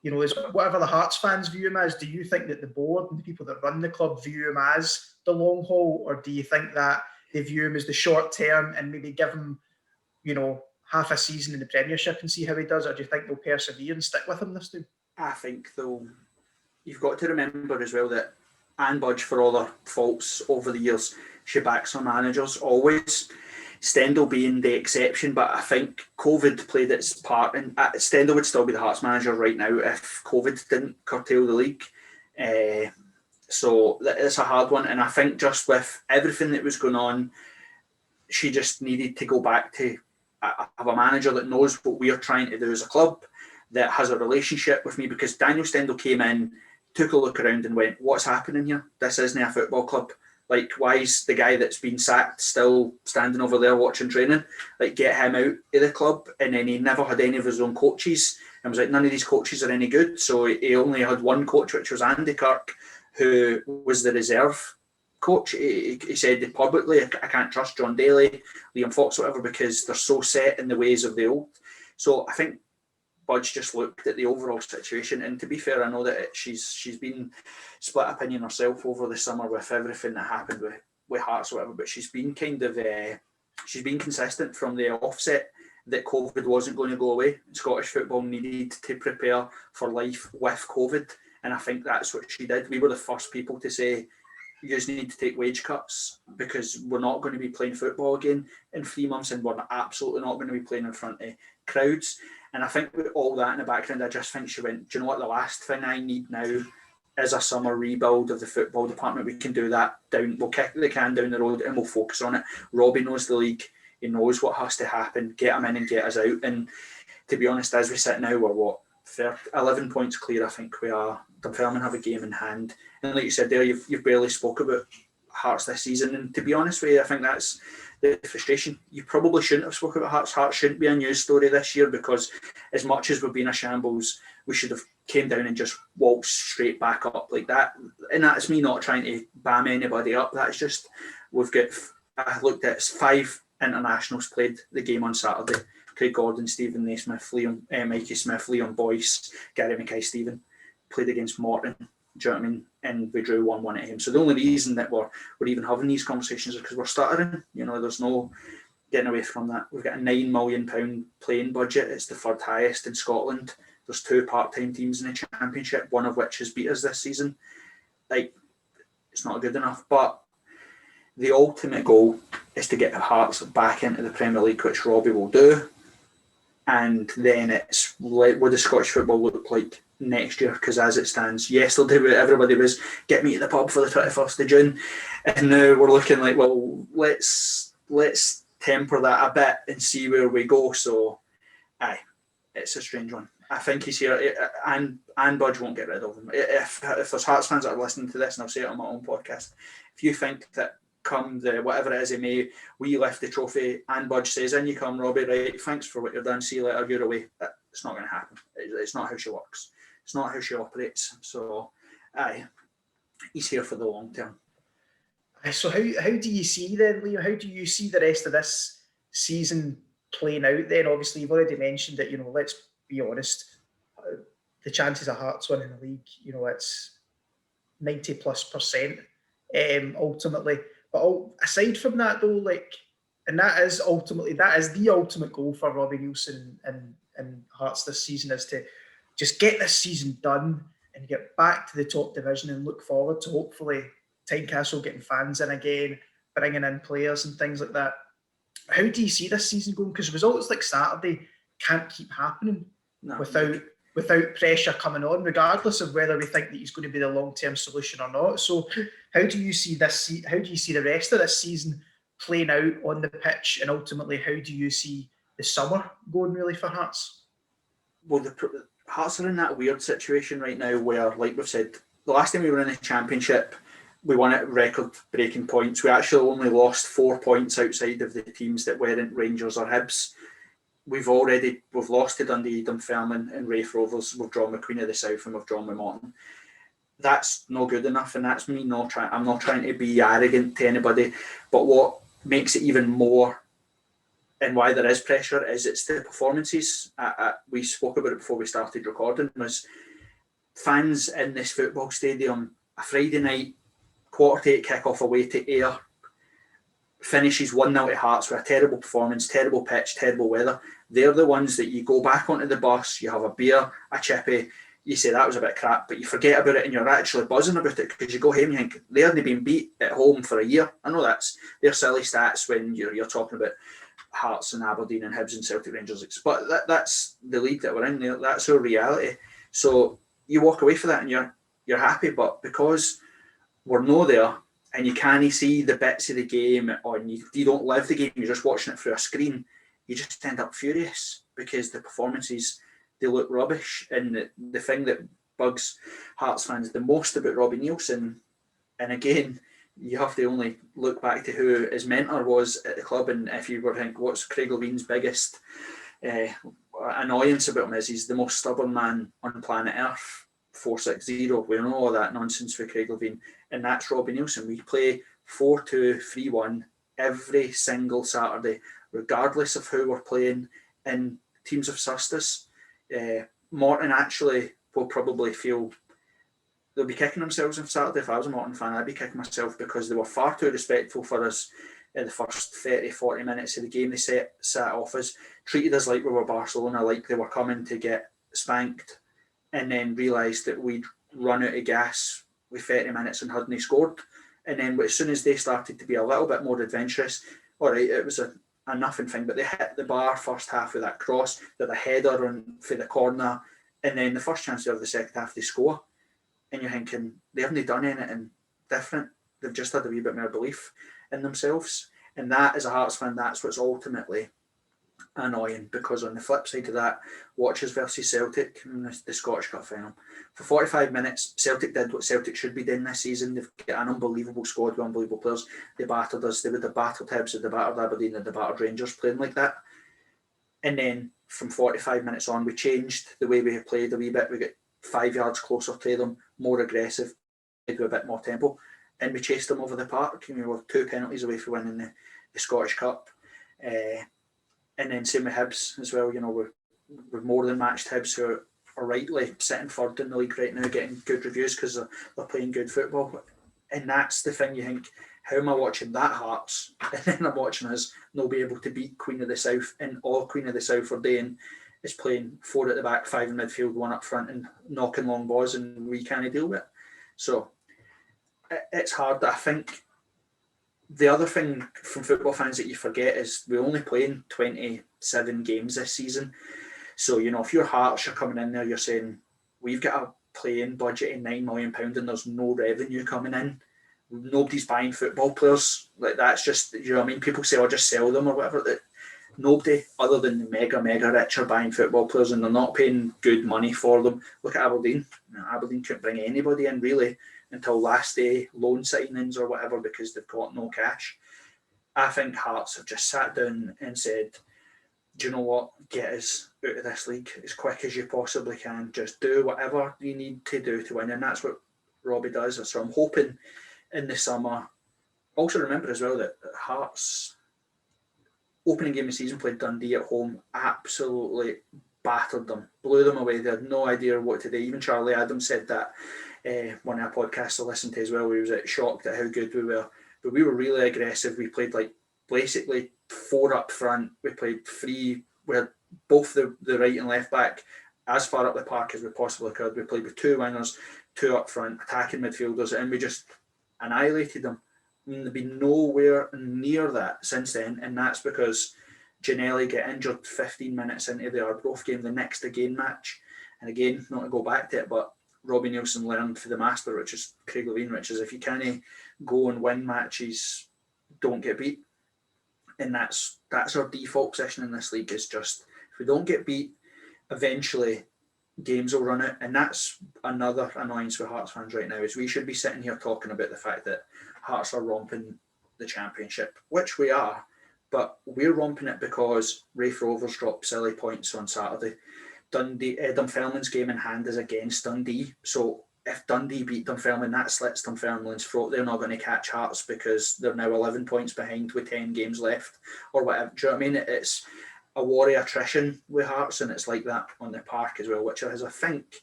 you know, is whatever the Hearts fans view him as, do you think that the board and the people that run the club view him as the long haul, or do you think that they view him as the short term and maybe give him, you know, half a season in the Premiership and see how he does, or do you think they'll persevere and stick with him this time? I think though, you've got to remember as well that Anne Budge, for all her faults over the years, she backs her managers always. Stendhal being the exception, but I think COVID played its part, and Stendhal would still be the Hearts manager right now if COVID didn't curtail the league. So it's a hard one, and I think just with everything that was going on, she just needed to go back to have a manager that knows what we are trying to do as a club, that has a relationship with me, because Daniel Stendhal came in, took a look around and went, what's happening here? This isn't a football club. Like, why is the guy that's been sacked still standing over there watching training? Like, get him out of the club. And then he never had any of his own coaches, and was like, none of these coaches are any good. So he only had one coach, which was Andy Kirk, who was the reserve coach. He said publicly, I can't trust John Daly, Liam Fox, whatever, because they're so set in the ways of the old. So I think Budge just looked at the overall situation, and to be fair, I know that she's been split opinion herself over the summer with everything that happened with Hearts or whatever, but she's been kind of she's been consistent from the offset that COVID wasn't going to go away. Scottish football needed to prepare for life with COVID, and I think that's what she did. We were the first people to say, you just need to take wage cuts because we're not going to be playing football again in 3 months, and we're absolutely not going to be playing in front of crowds. And I think with all that in the background, I just think she went, do you know what, the last thing I need now is a summer rebuild of the football department. We can do that down, we'll kick the can down the road and we'll focus on it. Robbie knows the league, he knows what has to happen, get him in and get us out. And to be honest, as we sit now, we're 11 points clear, I think we are. Dunfermline have a game in hand. And like you said there, you've barely spoke about Hearts this season. And to be honest with you, I think that's the frustration. You probably shouldn't have spoken about Hearts. Hearts shouldn't be a news story this year, because as much as we've been a shambles, we should have came down and just walked straight back up like that. And that's me not trying to bam anybody up. That's just, I looked at 5 internationals played the game on Saturday. Craig Gordon, Stephen Naismith, Mikey Smith, Leon Boyce, Gary Mackay-Stephen played against Morton. Do you know what I mean? And we drew 1-1 at him. So the only reason that we're even having these conversations is because we're stuttering. You know, there's no getting away from that. We've got a £9 million playing budget. It's the third highest in Scotland. There's 2 part-time teams in the Championship, one of which has beat us this season. Like, it's not good enough. But the ultimate goal is to get the Hearts back into the Premier League, which Robbie will do. And then it's like, what does Scottish football look like next year? Because as it stands, yesterday everybody was, get me to the pub for the 21st of June, and now we're looking like, well, let's temper that a bit and see where we go. So it's a strange one. I think he's here, and Budge won't get rid of him. If there's Hearts fans that are listening to this, and I'll say it on my own podcast, if you think that come the whatever it is in May, we lift the trophy and Budge says, in you come, Robbie, right, thanks for what you've done, see you later, you're away, it's not going to happen. It's not how she works. It's not how she operates. So, he's here for the long term. So how do you see then, Leo? How do you see the rest of this season playing out then? Obviously, you've already mentioned that, you know, let's be honest, the chances of Hearts winning the league, it's 90+% ultimately. But aside from that, though, and that is the ultimate goal for Robbie Neilson and Hearts this season, is to just get this season done and get back to the top division and look forward to hopefully Tynecastle getting fans in again, bringing in players and things like that. How do you see this season going? Because results like Saturday can't keep happening without pressure coming on, regardless of whether we think that he's going to be the long-term solution or not. So how do you see this? How do you see the rest of this season playing out on the pitch, and ultimately how do you see the summer going really for Hearts? Well, the Hearts are in that weird situation right now where, like we've said, the last time we were in the Championship, we won at record-breaking points. We actually only lost 4 points outside of the teams that weren't Rangers or Hibs. We've lost to Dundee, Dunfermline and Raith Rovers. We've drawn with Queen of the South and we've drawn with Morton. That's not good enough, and that's me not trying. I'm not trying to be arrogant to anybody, but what makes it even more, and why there is pressure, is it's the performances. We spoke about it before we started recording. Was fans in this football stadium, a Friday night 7:45 kick-off away to Ayr, finishes 1-0 to Hearts with a terrible performance, terrible pitch, terrible weather. They're the ones that you go back onto the bus, you have a beer, a chippy, you say that was a bit crap, but you forget about it and you're actually buzzing about it because you go home and you think, they haven't been beat at home for a year. I know they're silly stats when you're talking about Hearts and Aberdeen and Hibs and Celtic Rangers, but that's the league that we're in there. That's our reality. So you walk away from that and you're happy, but because we're no there and you can't see the bits of the game, or you don't live the game, you're just watching it through a screen, you just end up furious because the performances, they look rubbish. And the thing that bugs Hearts fans the most about Robbie Neilson, and again, you have to only look back to who his mentor was at the club, and if you were to think what's Craig Levine's biggest annoyance about him, is he's the most stubborn man on planet Earth. 460, we know all that nonsense for Craig Levine, and that's Robbie Neilson. We play 4-2, 3-1 every single Saturday, regardless of who we're playing, and teams have sussed us. Morton actually will probably feel they'll be kicking themselves on Saturday. If I was a Morton fan, I'd be kicking myself because they were far too respectful for us in the first 30-40 minutes of the game. They sat off us, treated us like we were Barcelona, like they were coming to get spanked, and then realised that we'd run out of gas with 30 minutes and hadn't scored. And then as soon as they started to be a little bit more adventurous, all right, it was a nothing thing, but they hit the bar first half with that cross, with a header for the corner, and then the first chance of the second half they score. And you're thinking, they haven't done anything different. They've just had a wee bit more belief in themselves. And that, as a Hearts fan, that's what's ultimately annoying, because on the flip side of that, Watchers versus Celtic in the Scottish Cup final, for 45 minutes Celtic did what Celtic should be doing this season. They've got an unbelievable squad with unbelievable players. They battered us. They would have battered Hibs, they'd have battered Aberdeen, they'd have battered Rangers playing like that. And then from 45 minutes on, we changed the way we played a wee bit. We got 5 yards closer to them, more aggressive, with a bit more tempo, and we chased them over the park. We were 2 penalties away from winning the Scottish Cup. And then same with Hibs as well. We've more than matched Hibs, who are rightly sitting third in the league right now, getting good reviews because they're playing good football. And that's the thing, you think, how am I watching that Hearts? And then I'm watching us not be able to beat Queen of the South, and all Queen of the South are doing is playing 4 at the back, 5 in midfield, 1 up front, and knocking long balls, and we can't deal with it. So it's hard. I think the other thing from football fans that you forget is we're only playing 27 games this season. So, if your Hearts are coming in there, you're saying, we've got a playing budget of £9 million and there's no revenue coming in. Nobody's buying football players. Like, that's just, what I mean? People say, I'll just sell them or whatever. That nobody other than the mega rich are buying football players, and they're not paying good money for them. Look at Aberdeen. Aberdeen couldn't bring anybody in really until last day loan signings or whatever, because they've got no cash. I think Hearts have just sat down and said, do you know what, get us out of this league as quick as you possibly can. Just do whatever you need to do to win, and that's what Robbie does. So I'm hoping in the summer. Also remember as well that Hearts opening game of the season played Dundee at home, absolutely battered them, blew them away. They had no idea what to do. Even Charlie Adams said that, one of our podcasts I listened to as well, where he was shocked at how good we were. But we were really aggressive. We played like basically 4 up front. We played 3. We had both the right and left back as far up the park as we possibly could. We played with 2 wingers, 2 up front, attacking midfielders, and we just annihilated them. I mean, they've been nowhere near that since then, and that's because Ginnelly get injured 15 minutes into the Arbroath game, the next again match. And again, not to go back to it, but Robbie Neilson learned for the master, which is Craig Levein, which is if you can't go and win matches, don't get beat. And that's our default position in this league, is just if we don't get beat, eventually games will run out. And that's another annoyance for Hearts fans right now, is we should be sitting here talking about the fact that Hearts are romping the Championship, which we are, but we're romping it because Raith Rovers dropped silly points on Saturday. Dunfermline's game in hand is against Dundee, so if Dundee beat Dunfermline, that slits Dunfermline's throat. They're not going to catch Hearts because they're now 11 points behind with 10 games left or whatever. Do you know what I mean? It's a war of attrition with Hearts, and it's like that on the park as well, which is, I think,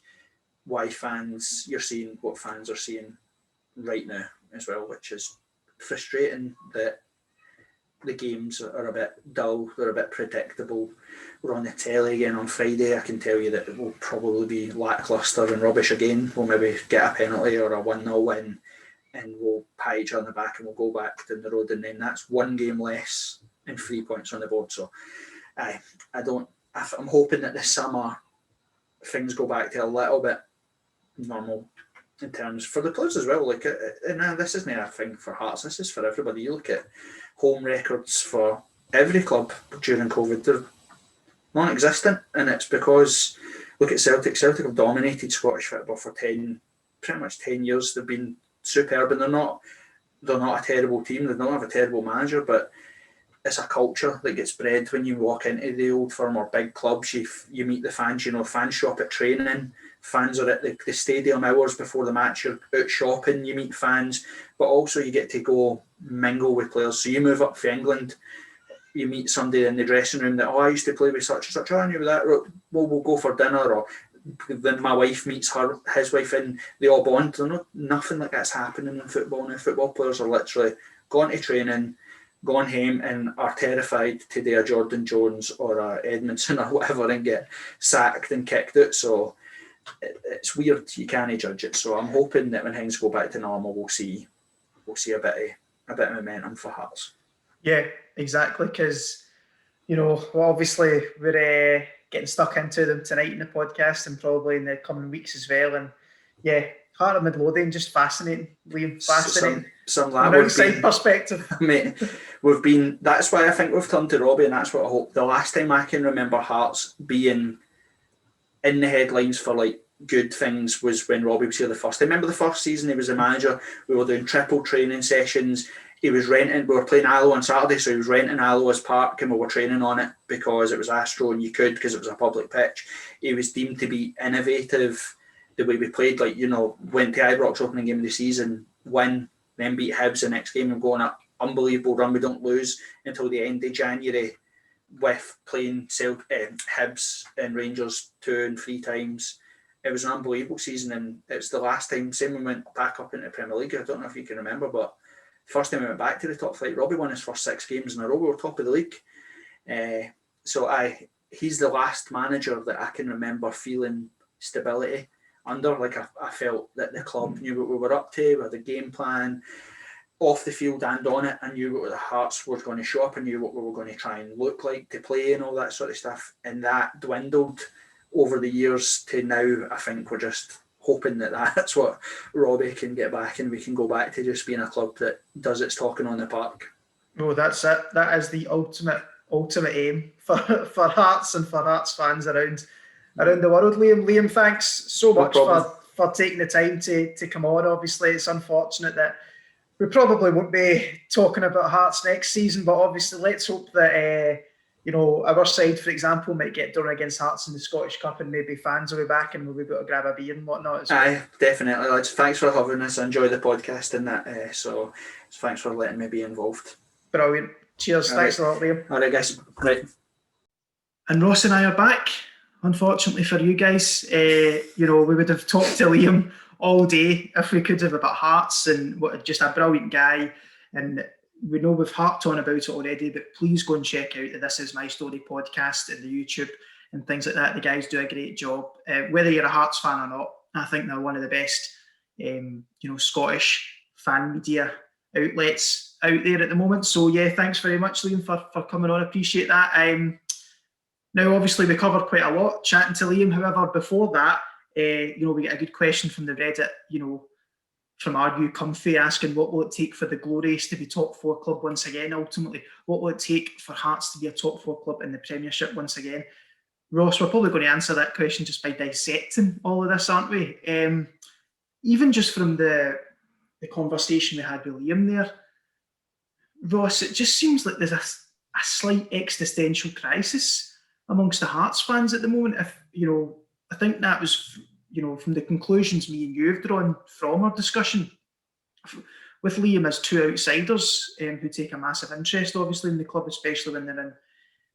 why you're seeing what fans are seeing right now as well, which is frustrating that the games are a bit dull, they're a bit predictable. We're on the telly again on Friday. I can tell you that it will probably be lacklustre and rubbish again. We'll maybe get a penalty or a 1-0 win, and we'll pat each other on the back and we'll go back down the road, and then that's 1 game less and 3 points on the board. So I'm hoping that this summer things go back to a little bit normal in terms for the players as well. Like, and this isn't a thing for Hearts, this is for everybody. You look at home records for every club during COVID, they're non-existent, and it's because, look at Celtic. Celtic have dominated Scottish football for pretty much 10 years. They've been superb, and they're not a terrible team. They don't have a terrible manager, but it's a culture that gets bred when you walk into the Old Firm or big clubs. You meet the fans. Fans shop at training. Fans are at the stadium hours before the match. You're out shopping. You meet fans, but also you get to go mingle with players. So you move up for England, you meet somebody in the dressing room that, I used to play with such and such. Oh, I knew that. Well, we'll go for dinner. Or then my wife meets his wife, and they all bond. Nothing like that's happening in football now. Football players are literally gone to training, gone home, and are terrified to do a Jordan Jones or a Edmondson or whatever and get sacked and kicked out. So it's weird. You can't judge it. So I'm hoping that when things go back to normal, we'll see a bit of momentum for Hearts. Yeah, exactly. Because obviously we're getting stuck into them tonight in the podcast and probably in the coming weeks as well. And yeah, Heart of Midlothian, just fascinating, Liam. Fascinating. Some from an outside perspective, mate. That's why I think we've turned to Robbie, and that's what I hope. The last time I can remember Hearts being in the headlines for like good things was when Robbie was here the first time. Remember the first season he was the manager, we were doing triple training sessions. We were playing Alloa on Saturday, so he was renting Alloa's park and we were training on it because it was Astro and you could, because it was a public pitch. He was deemed to be innovative the way we played, went to Ibrox opening game of the season, win, then beat Hibs the next game and go on an unbelievable run. We don't lose until the end of January with playing Hibs and Rangers 2 and 3 times. It was an unbelievable season, and it's the last time, same when we went back up into the Premier League. I don't know if you can remember, but first time we went back to the top flight, Robbie won his first 6 games in a row. We were top of the league. He's the last manager that I can remember feeling stability under. I felt that the club knew what we were up to, we had a game plan, off the field and on it. I knew what the Hearts were going to show up, and knew what we were going to try and look like to play and all that sort of stuff. And that dwindled over the years to now. I think we're just hoping that that's what Robbie can get back, and we can go back to just being a club that does its talking on the park. Oh, that's it. That is the ultimate aim for Hearts and for Hearts fans around the world. Liam, thanks so much for taking the time to come on. Obviously, it's unfortunate that we probably won't be talking about Hearts next season, but obviously let's hope that our side, for example, might get done against Hearts in the Scottish Cup, and maybe fans will be back and we'll be able to grab a beer and whatnot as well. Aye, definitely, lads. Thanks for having us. I enjoy the podcast and that. So thanks for letting me be involved. Brilliant. Cheers. Thanks a lot, Liam. All right, guys. Right. And Ross and I are back unfortunately for you guys. We would have talked to Liam all day if we could have about Hearts, and what just a brilliant guy. And we know we've harped on about it already, but please go and check out the This Is My Story podcast and the YouTube and things like that. The guys do a great job. Whether you're a Hearts fan or not, I think they're one of the best, Scottish fan media outlets out there at the moment. So yeah, thanks very much, Liam, for coming on. Appreciate that. Now, obviously, we covered quite a lot chatting to Liam. However, before that, we get a good question from the Reddit, from Are You Comfy, asking what will it take for the Glories to be top 4 club once again, ultimately? What will it take for Hearts to be a top 4 club in the Premiership once again? Ross, we're probably going to answer that question just by dissecting all of this, aren't we? Even just from the conversation we had with Liam there, Ross, it just seems like there's a slight existential crisis amongst the Hearts fans at the moment. I think that was, from the conclusions me and you have drawn from our discussion with Liam as two outsiders who take a massive interest, obviously, in the club, especially when they're in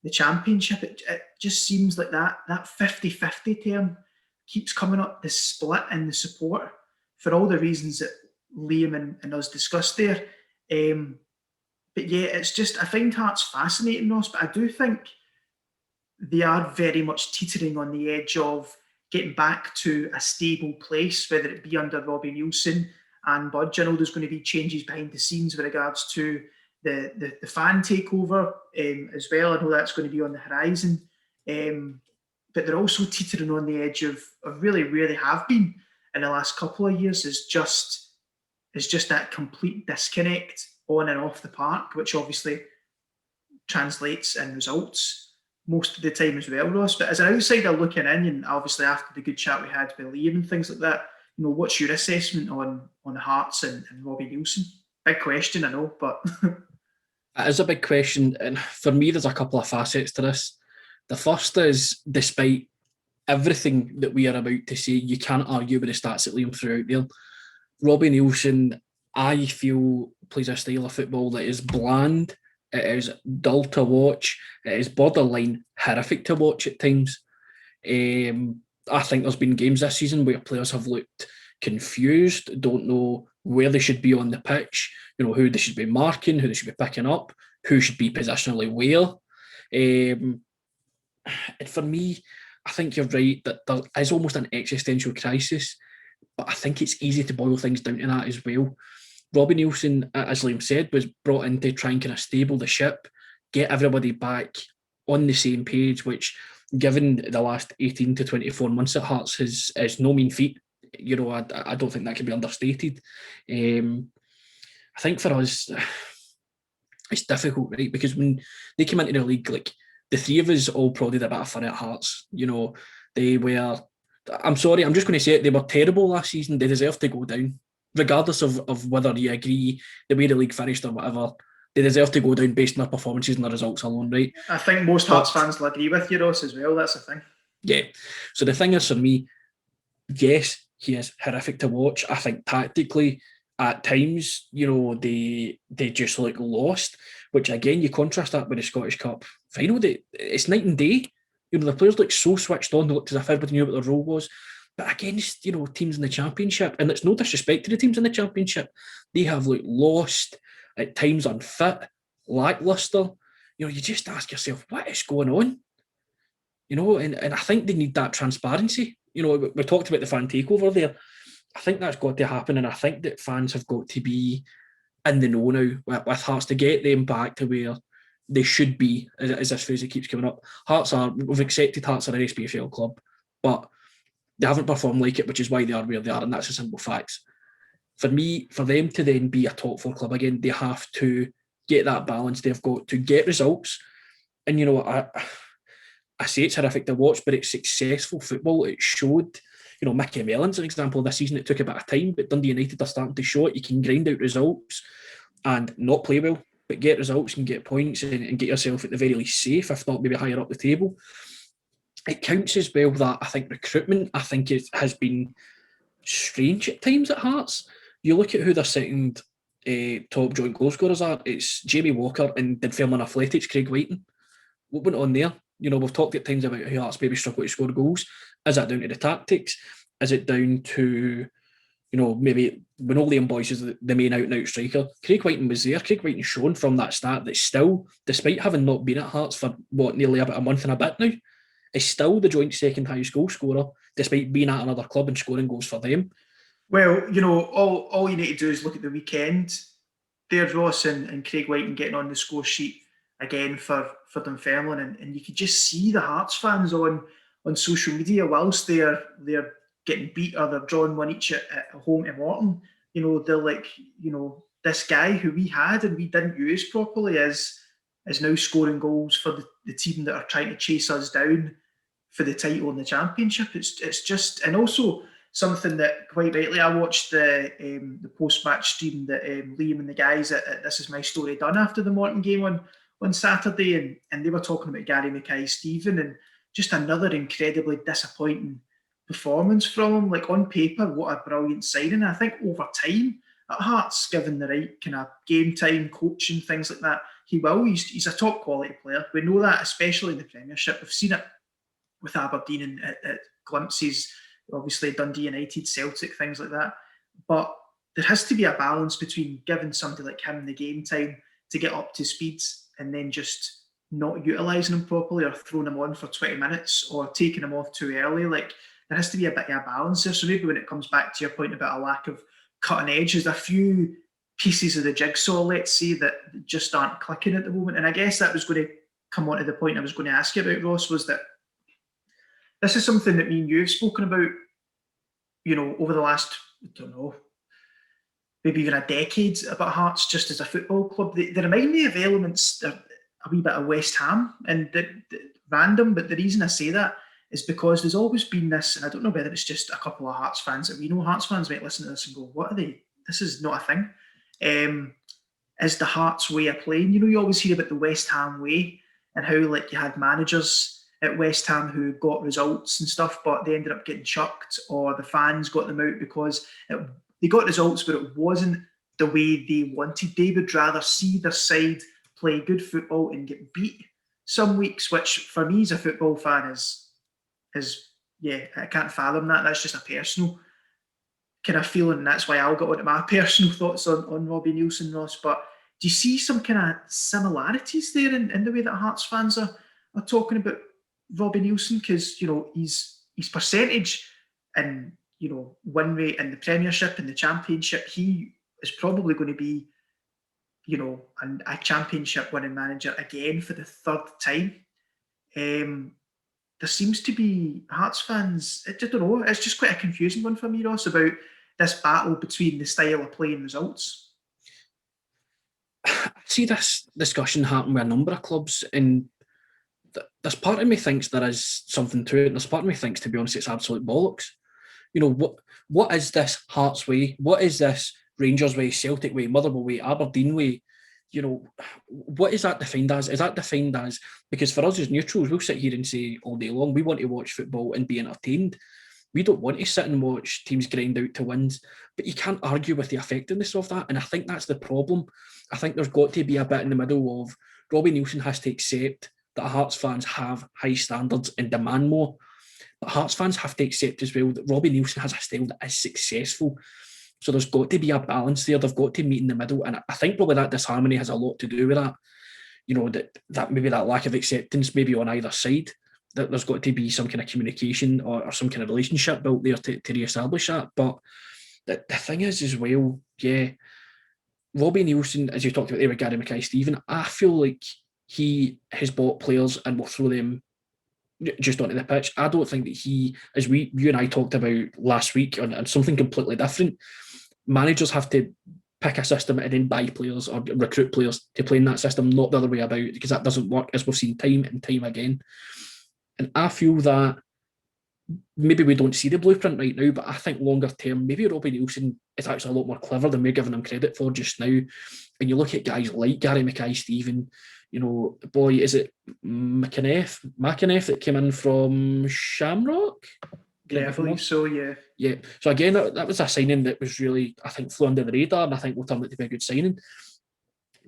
the Championship. It just seems like that 50-50 term keeps coming up, the split in the support, for all the reasons that Liam and us discussed there. But yeah, it's just, I find Hearts fascinating, Ross, but I do think they are very much teetering on the edge of getting back to a stable place, whether it be under Robbie Neilson and Budge. I know there's going to be changes behind the scenes with regards to the fan takeover as well. I know that's going to be on the horizon. But they're also teetering on the edge of really where they have been in the last couple of years, is just that complete disconnect on and off the park, which obviously translates in results most of the time as well, Ross. But as an outsider looking in, and obviously after the good chat we had with Liam and things like that, what's your assessment on the Hearts and Robbie Neilson? Big question, I know, but it is a big question, and for me there's a couple of facets to this. The first is, despite everything that we are about to say, you can't argue with the stats that Liam threw out there. Robbie Neilson, I feel, plays a style of football that is bland, it is dull to watch, it is borderline horrific to watch at times. I think there's been games this season where players have looked confused, don't know where they should be on the pitch, who they should be marking, who they should be picking up, who should be positionally where. And for me, I think you're right that there is almost an existential crisis, but I think it's easy to boil things down to that as well. Robbie Neilson, as Liam said, was brought in to try and kind of stable the ship, get everybody back on the same page, which, given the last 18 to 24 months at Hearts, is no mean feat. I don't think that can be understated. I think for us, it's difficult, right? Because when they came into the league, like, the three of us all probably did a bit of fun at Hearts. They were, I'm sorry, I'm just going to say it, they were terrible last season. They deserve to go down. Regardless of whether you agree the way the league finished or whatever, they deserve to go down based on their performances and their results alone, right? I think most Hearts fans will agree with you, Ross, as well. That's the thing. Yeah. So the thing is, for me, yes, he is horrific to watch. I think tactically, at times, they just look lost, which again, you contrast that with the Scottish Cup final. It's night and day. The players look so switched on, they looked as if everybody knew what their role was. But against, teams in the Championship, and it's no disrespect to the teams in the Championship, they have looked lost, at times unfit, lacklustre. You just ask yourself, what is going on? And I think they need that transparency. We talked about the fan takeover there. I think that's got to happen, and I think that fans have got to be in the know now with Hearts to get them back to where they should be, as this phrase keeps coming up. We've accepted Hearts are an SPFL club, but they haven't performed like it, which is why they are where they are, and that's a simple fact. For me, for them to then be a top 4 club again, they have to get that balance. They've got to get results. And I say it's horrific to watch, but it's successful football. It showed, Mickey Mellon's an example this season. It took a bit of time, but Dundee United are starting to show it. You can grind out results and not play well, but get results and get points and get yourself at the very least safe, if not maybe higher up the table. It counts as well that I think recruitment, it has been strange at times at Hearts. You look at who their second top joint goal scorers are. It's Jamie Walker and Dunfermline Athletics, Craig Whiting. What went on there? we've talked at times about how Hearts maybe struggle to score goals. Is that down to the tactics? Is it down to, maybe when all Liam Boyce is the main out-and-out striker? Craig Whiten was there. Craig Whiten shown from that start that still, despite having not been at Hearts for, nearly about a month and a bit now, is still the joint second highest goal scorer, despite being at another club and scoring goals for them. Well, all you need to do is look at the weekend. There's Ross and Craig Whiten getting on the score sheet again for Dunfermline, and you could just see the Hearts fans on social media whilst they're getting beat or they're drawing one each at home to Morton. They're like, this guy who we had and we didn't use properly is now scoring goals for the team that are trying to chase us down for the title in the championship. It's just, and also something that quite rightly, I watched the post-match stream that Liam and the guys at This Is My Story done after the Morton game on Saturday, and they were talking about Gary Mackay-Steven and just another incredibly disappointing performance from him. Like, on paper, what a brilliant signing. I think over time at Hearts, given the right kind of game time, coaching, things like that, he will. He's a top quality player. We know that, especially in the Premiership. We've seen it with Aberdeen and at glimpses, obviously Dundee United, Celtic, things like that. But there has to be a balance between giving somebody like him the game time to get up to speed and then just not utilising him properly or throwing him on for 20 minutes or taking him off too early. Like, there has to be a bit of a balance there. So maybe when it comes back to your point about a lack of cutting edge, there's a few pieces of the jigsaw, let's say, that just aren't clicking at the moment. And I guess that was going to come on to the point I was going to ask you about, Ross, was that this is something that me and you have spoken about, over the last, I don't know, maybe even a decade about Hearts just as a football club. They remind me of elements, a wee bit of West Ham, and random, but the reason I say that is because there's always been this, and I don't know whether it's just a couple of Hearts fans that we know. Hearts fans might listen to this and go, what are they? This is not a thing. Is the Hearts way of playing? You always hear about the West Ham way and how, like, you had managers at West Ham who got results and stuff, but they ended up getting chucked, or the fans got them out because they got results, but it wasn't the way they wanted. They would rather see their side play good football and get beat some weeks, which for me as a football fan is I can't fathom that. That's just a personal kind of feeling, and that's why I'll get onto my personal thoughts on Robbie Neilson, Ross. But do you see some kind of similarities there in the way that Hearts fans are talking about Robbie Neilson? Because, his percentage and, win rate in the Premiership and the Championship, he is probably going to be, a Championship winning manager again for the third time. There seems to be Hearts fans, I don't know, it's just quite a confusing one for me, Ross, about this battle between the style of play and results. I see this discussion happen with a number of clubs, and there's part of me thinks there is something to it, and there's part of me thinks, to be honest, it's absolute bollocks. What is this Hearts way? What is this Rangers way, Celtic way, Motherwell way, Aberdeen way? What is that defined as? Is that defined as, because for us as neutrals, we'll sit here and say all day long, we want to watch football and be entertained. We don't want to sit and watch teams grind out to wins, but you can't argue with the effectiveness of that. And I think that's the problem. I think there's got to be a bit in the middle of Robbie Neilson has to accept that Hearts fans have high standards and demand more. But Hearts fans have to accept as well that Robbie Neilson has a style that is successful. So there's got to be a balance there. They've got to meet in the middle. And I think probably that disharmony has a lot to do with that. That maybe that lack of acceptance maybe on either side. That there's got to be some kind of communication or some kind of relationship built there to re-establish that. But the thing is as well, Robbie Neilson, as you talked about there with Gary Mackay-Steven, I feel like he has bought players and will throw them just onto the pitch. I don't think that he, as you and I talked about last week on something completely different, managers have to pick a system and then buy players or recruit players to play in that system, not the other way about, because that doesn't work, as we've seen time and time again. And I feel that maybe we don't see the blueprint right now, but I think longer term, maybe Robbie Neilson is actually a lot more clever than we're giving him credit for just now. And you look at guys like Gary Mackay-Steven, boy, is it McAneff that came in from Shamrock? Yeah, I believe so, yeah. Yeah, so again, that was a signing that was really, I think, flew under the radar, and I think will turn out to be a good signing.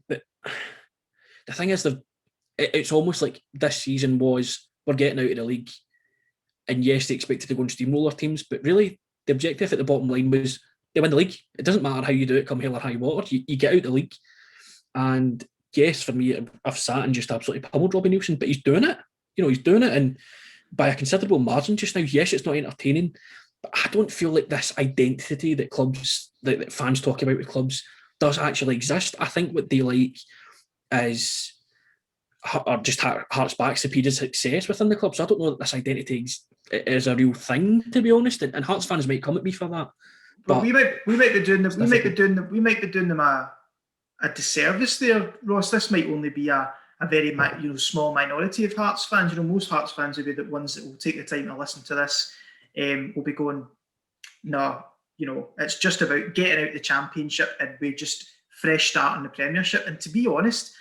But the thing is, it's almost like this season was, we're getting out of the league, and yes, they expected to go and steamroller teams, but really the objective at the bottom line was they win the league. It doesn't matter how you do it, come hell or high water, you get out the league. And yes, for me, I've sat and just absolutely pummeled Robbie Neilson, but he's doing it. He's doing it, and by a considerable margin just now. Yes, it's not entertaining, but I don't feel like this identity that clubs, that fans talk about with clubs, does actually exist. I think what they like is, or just Hearts back superior success within the club. So I don't know that this identity is a real thing, to be honest. And Hearts fans might come at me for that. But we might be doing them a disservice there, Ross. This might only be a very small minority of Hearts fans. Most Hearts fans will be the ones that will take the time to listen to this. Will be going, no, it's just about getting out the Championship and we just fresh start in the Premiership. And to be honest,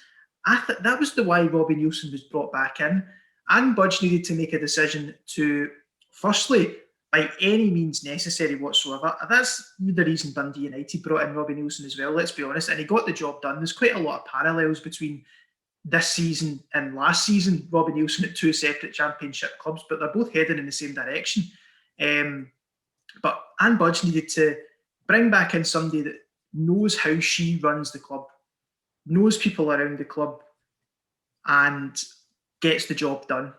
I think that was the why Robbie Neilson was brought back in. And Budge needed to make a decision to, firstly, by any means necessary whatsoever. That's the reason Dundee United brought in Robbie Neilson as well, let's be honest. And he got the job done. There's quite a lot of parallels between this season and last season. Robbie Neilson at two separate Championship clubs, but they're both heading in the same direction. But Anne Budge needed to bring back in somebody that knows how she runs the club, knows people around the club, and gets the job done.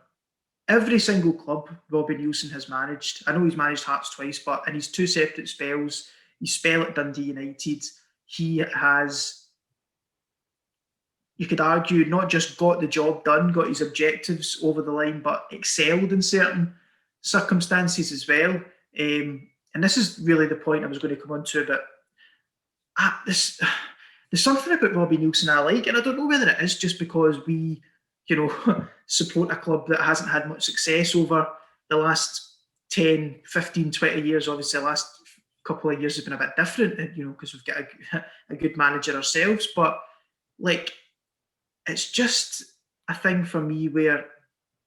Every single club Robbie Neilson has managed, I know he's managed Hearts twice, but in his two separate spells, his spell at Dundee United, he has, you could argue, not just got the job done, got his objectives over the line, but excelled in certain circumstances as well. And this is really the point I was going to come on to about this. There's something about Robbie Neilson I like, and I don't know whether it is just because we, support a club that hasn't had much success over the last 10, 15, 20 years. Obviously, the last couple of years have been a bit different, because we've got a good manager ourselves. But, it's just a thing for me where,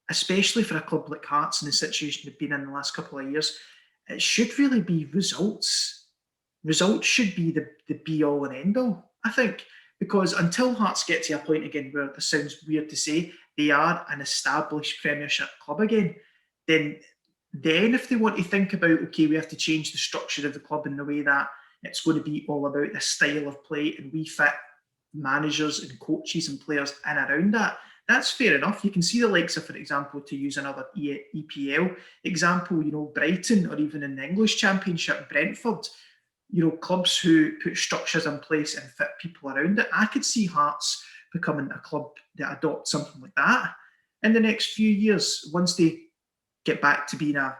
especially for a club like Hearts in the situation they've been in the last couple of years, it should really be results. Results should be the be-all and end-all, I think. Because until Hearts get to a point again where this sounds weird to say, they are an established Premiership club again, then if they want to think about, okay, we have to change the structure of the club in the way that it's going to be all about this style of play and we fit managers and coaches and players in around that, that's fair enough. You can see the likes of, for example, to use another EPL example, Brighton, or even in the English Championship, Brentford, clubs who put structures in place and fit people around it. I could see Hearts becoming a club that adopts something like that in the next few years, once they get back to being a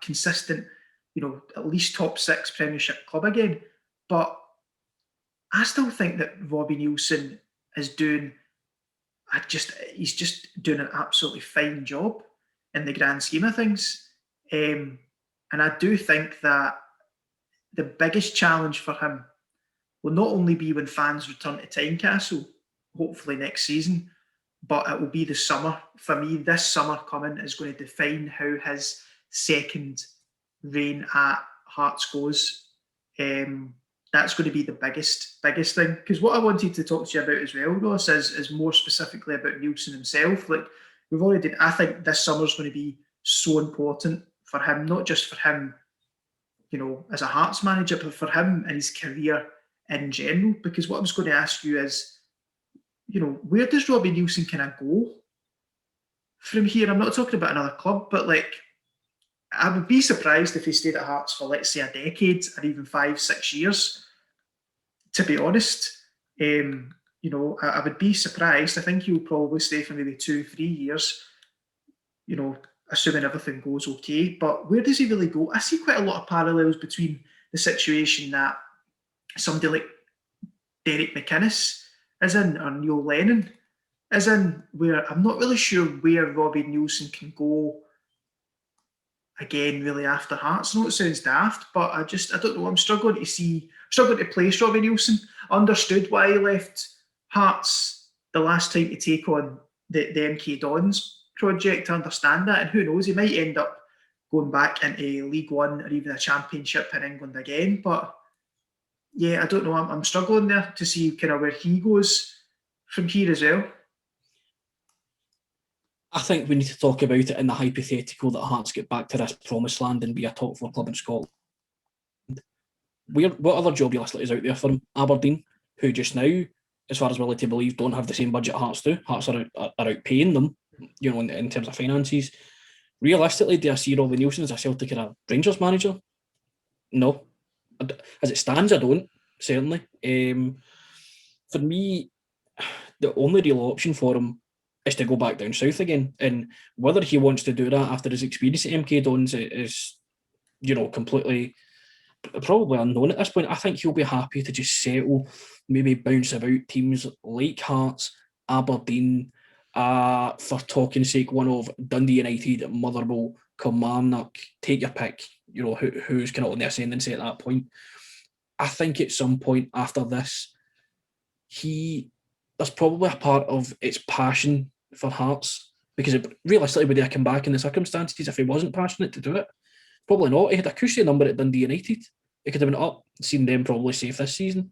consistent, at least top six Premiership club again. But I still think that Robbie Neilson is he's just doing an absolutely fine job in the grand scheme of things. And I do think that the biggest challenge for him will not only be when fans return to Tynecastle, hopefully next season, but it will be the summer. For me, this summer coming is going to define how his second reign at Hearts goes. That's going to be the biggest thing. Because what I wanted to talk to you about as well, Ross, is more specifically about Neilson himself. I think this summer is going to be so important for him, not just for him, as a Hearts manager, but for him and his career in general. Because what I was going to ask you is, where does Robbie Neilson kind of go from here? I'm not talking about another club, but I would be surprised if he stayed at Hearts for, let's say, a decade or even 5-6 years, to be honest. I would be surprised. I think he'll probably stay for maybe 2-3 years, assuming everything goes okay. But where does he really go? I see quite a lot of parallels between the situation that somebody like Derek McInnes is in, or Neil Lennon is in, where I'm not really sure where Robbie Neilson can go again, really, after Hearts. I know it sounds daft, but I don't know. I'm struggling to place Robbie Neilson. Understood why he left Hearts the last time to take on the MK Dons project. I understand that, and who knows, he might end up going back into League One or even a Championship in England again. But yeah, I don't know. I'm struggling there to see kind of where he goes from here as well. I think we need to talk about it in the hypothetical that Hearts get back to this promised land and be a top 4 club in Scotland. What other job is out there for him? Aberdeen, who just now, as far as we're led to believe, don't have the same budget Hearts do. Hearts are outpaying them, in terms of finances. Realistically, do I see Robbie Neilson as a Celtic or a Rangers manager? No. As it stands, I don't, certainly. For me, the only real option for him is to go back down south again. And whether he wants to do that after his experience at MK Dons is, completely probably unknown at this point. I think he'll be happy to just settle, maybe bounce about teams like Hearts, Aberdeen, for talking sake, one of Dundee United, Motherwell, Kilmarnock, take your pick, who's kind of on the ascendancy at that point. I think at some point after this, there's probably a part of its passion for Hearts, because realistically, would he come back in the circumstances if he wasn't passionate to do it? Probably not. He had a cushy number at Dundee United. He could have been up, seen them probably safe this season.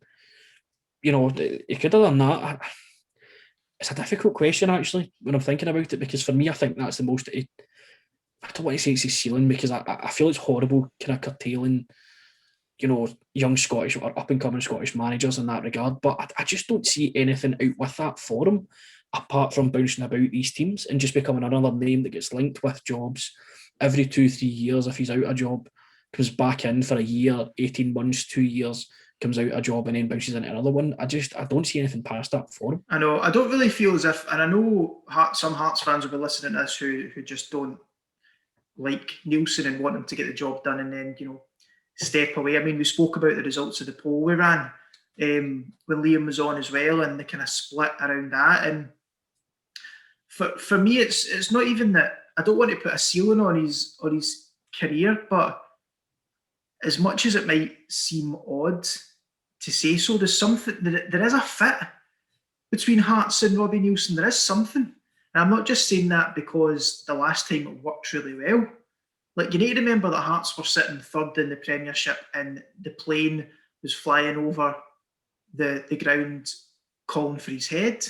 He could have done that. It's a difficult question, actually, when I'm thinking about it, because for me, I think that's the most... I don't want to say it's his ceiling, because I feel it's horrible kind of curtailing, young Scottish or up-and-coming Scottish managers in that regard. But I just don't see anything out with that for him, apart from bouncing about these teams and just becoming another name that gets linked with jobs every 2-3 years. If he's out a job, comes back in for a year, 18 months, 2 years, comes out a job and then bounces into another one. I don't see anything past that for him. I know. I don't really feel as if, and I know some Hearts fans will be listening to this who just don't like Neilson and want him to get the job done and then, step away. I mean, we spoke about the results of the poll we ran when Liam was on as well, and the kind of split around that. And for me, it's not even that I don't want to put a ceiling on his career, but as much as it might seem odd to say so, there is a fit between Hearts and Robbie Neilson. There is something. And I'm not just saying that because the last time it worked really well. Like, you need to remember that Hearts were sitting third in the Premiership and the plane was flying over the ground calling for his head.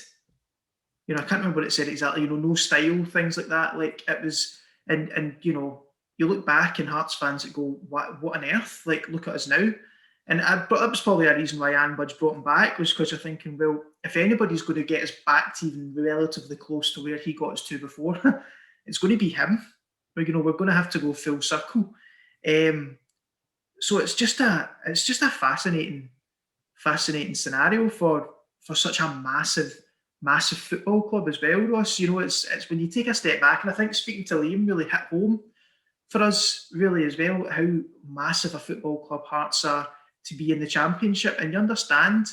I can't remember what it said exactly, no style, things like that. Like, it was, and you look back and Hearts fans that go, what on earth? Like, look at us now. But that was probably a reason why Anne Budge brought him back, was because you're thinking, well, if anybody's going to get us back to even relatively close to where he got us to before, it's going to be him. We're going to have to go full circle. So it's just a fascinating scenario for such a massive football club as well, Ross. It's when you take a step back, and I think speaking to Liam really hit home for us really as well, how massive a football club Hearts are to be in the Championship. And you understand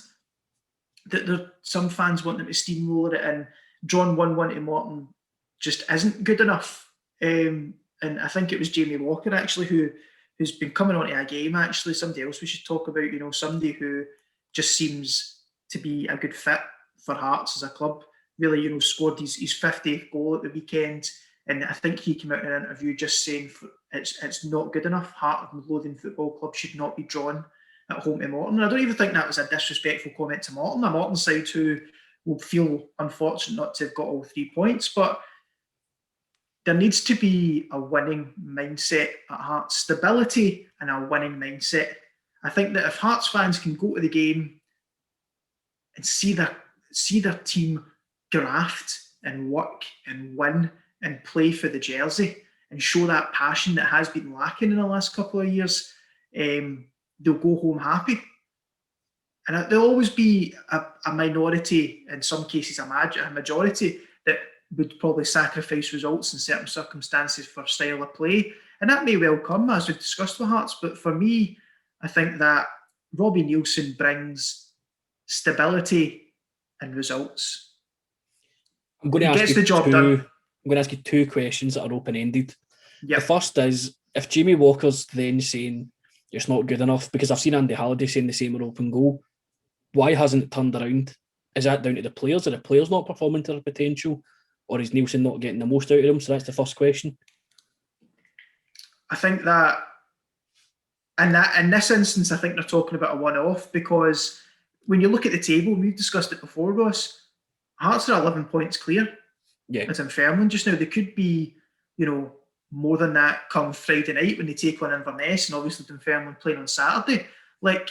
that some fans want them to steamroller it, and drawn 1-1 to Morton just isn't good enough. And I think it was Jamie Walker actually who's been coming onto a game. Actually, somebody else we should talk about. Somebody who just seems to be a good fit for Hearts as a club. Really, scored his 50th goal at the weekend, and I think he came out in an interview just saying it's not good enough. Heart of Midlothian Football Club should not be drawn at home to Morton. And I don't even think that was a disrespectful comment to Morton. A Morton side who will feel unfortunate not to have got all 3 points, but there needs to be a winning mindset at Hearts, stability and a winning mindset. I think that if Hearts fans can go to the game and see their team graft and work and win and play for the jersey and show that passion that has been lacking in the last couple of years, they'll go home happy. And there'll always be a minority, in some cases a majority, that would probably sacrifice results in certain circumstances for style of play. And that may well come, as we've discussed with Hearts. But for me, I think that Robbie Neilson brings stability and results. I'm going to ask you 2 questions that are open-ended. Yep. The first is, if Jamie Walker's then saying it's not good enough, because I've seen Andy Halliday saying the same with open goal, why hasn't it turned around? Is that down to the players? Are the players not performing to their potential? Or is Neilson not getting the most out of them? So that's the first question. I think that in this instance, I think they're talking about a one-off, because when you look at the table, we've discussed it before, Ross, Hearts are 11 points clear. at Dunfermline just now. They could be, more than that come Friday night when they take on Inverness, and obviously Dunfermline playing on Saturday. Like,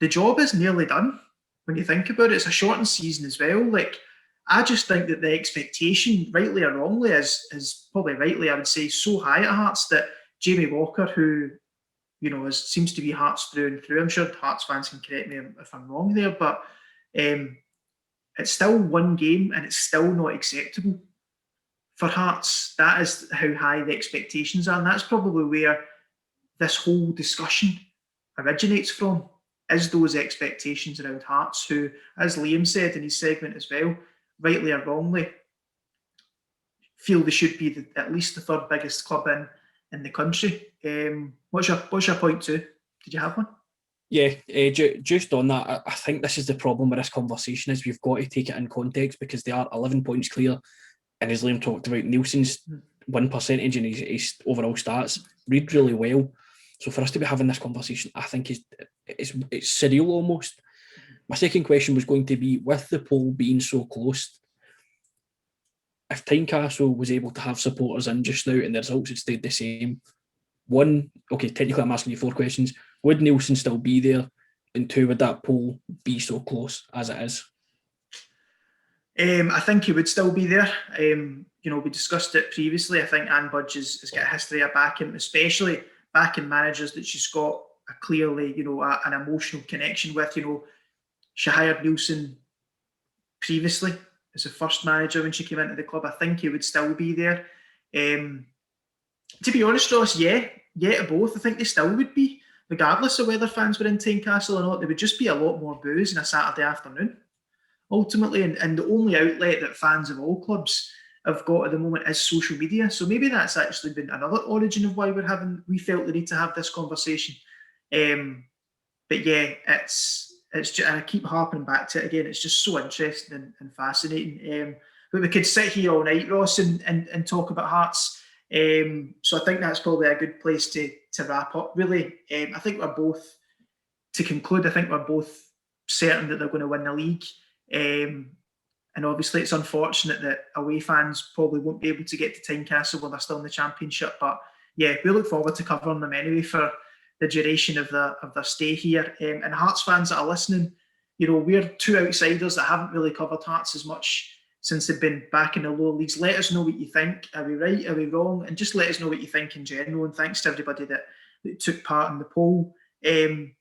the job is nearly done when you think about it. It's a shortened season as well. Like, I just think that the expectation, rightly or wrongly, is probably rightly, I would say, so high at Hearts that Jamie Walker, who seems to be Hearts through and through. I'm sure Hearts fans can correct me if I'm wrong there, but it's still one game and it's still not acceptable for Hearts. That is how high the expectations are, and that's probably where this whole discussion originates from, is those expectations around Hearts, who, as Liam said in his segment as well, rightly or wrongly, feel they should be at least the third biggest club in the country. What's your point too? Did you have one? Yeah, just on that, I think this is the problem with this conversation, is we've got to take it in context, because they are 11 points clear, and as Liam talked about, Neilson's win percentage and his overall stats read really well. So for us to be having this conversation, I think it's surreal almost. My second question was going to be, with the poll being so close, if Tynecastle was able to have supporters in just now and the results had stayed the same, one, okay, technically I'm asking you 4 questions. Would Neilson still be there? And 2, would that poll be so close as it is? I think he would still be there. We discussed it previously. I think Anne Budge has got a history of backing, especially backing managers that she's got a clearly, an emotional connection with. She hired Neilson previously as a first manager when she came into the club. I think he would still be there. To be honest, Ross, yeah to both. I think they still would be, regardless of whether fans were in Tynecastle or not. There would just be a lot more boos on a Saturday afternoon, ultimately. And the only outlet that fans of all clubs have got at the moment is social media. So maybe that's actually been another origin of why we felt the need to have this conversation. But yeah, it's just, and I keep harping back to it again, it's just so interesting and fascinating. But we could sit here all night, Ross, and talk about Hearts. So I think that's probably a good place to wrap up, really. I think we're both, to conclude, I think we're both certain that they're going to win the league. And obviously it's unfortunate that away fans probably won't be able to get to Tynecastle when they're still in the Championship. But yeah, we look forward to covering them anyway for the duration of their stay here. And Hearts fans that are listening, we're 2 outsiders that haven't really covered Hearts as much since they've been back in the lower leagues. Let us know what you think. Are we right? Are we wrong? And just let us know what you think in general. And thanks to everybody that took part in the poll. And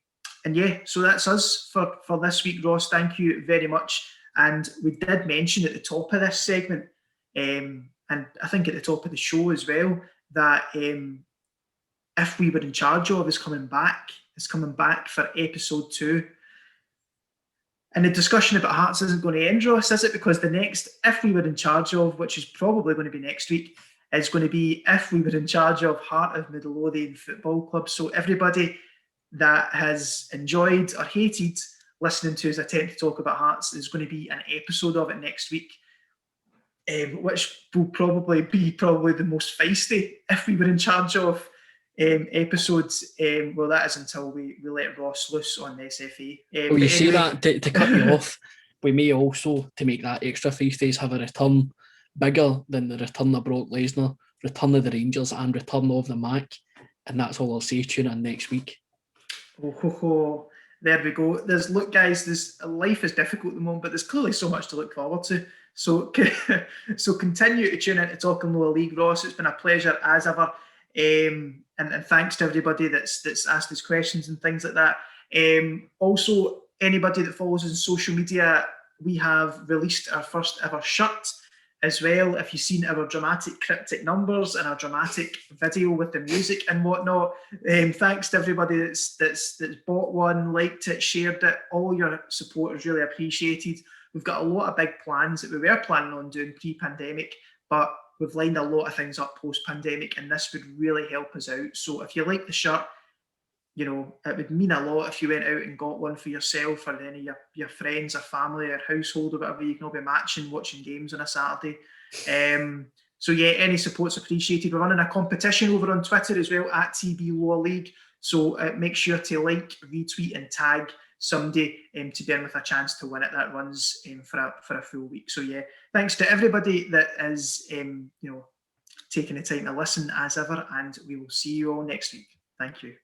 yeah, so that's us for this week, Ross. Thank you very much. And we did mention at the top of this segment, and I think at the top of the show as well, that If We Were in Charge Of is coming back. It's coming back for episode 2. And the discussion about Hearts isn't going to end, Ross, is it? Because the next If We Were in Charge Of, which is probably going to be next week, is going to be If We Were in Charge Of Heart of Midlothian Football Club. So everybody that has enjoyed or hated listening to us attempt to talk about Hearts, there's going to be an episode of it next week, which will probably be the most feisty If We Were in Charge Of episodes. Well, that is until we let Ross loose on the SFA. Well, you say that to cut you off, we may also, to make that extra feisty, have a return bigger than the return of Brock Lesnar, return of the Rangers, and return of the Mac. And that's all I'll say. Tune in next week. Oh, there we go. Look, guys, life is difficult at the moment, but there's clearly so much to look forward to. So continue to tune in to Talking Lower League, Ross. It's been a pleasure as ever. And thanks to everybody that's asked us questions and things like that. Also, anybody that follows us on social media, we have released our first ever shirt as well. If you've seen our dramatic cryptic numbers and our dramatic video with the music and whatnot, thanks to everybody that's bought one, liked it, shared it. All your support is really appreciated. We've got a lot of big plans that we were planning on doing pre-pandemic, but we've lined a lot of things up post-pandemic, and this would really help us out. So if you like the shirt, it would mean a lot if you went out and got one for yourself or any of your friends or family or household or whatever. You can all be matching, watching games on a Saturday. So yeah, any support's appreciated. We're running a competition over on Twitter as well, at TB Lower League. So make sure to like, retweet and tag somebody to be in with a chance to win it. That runs for a full week. So yeah, Thanks to everybody that is, taking the time to listen as ever, and we will see you all next week. Thank you.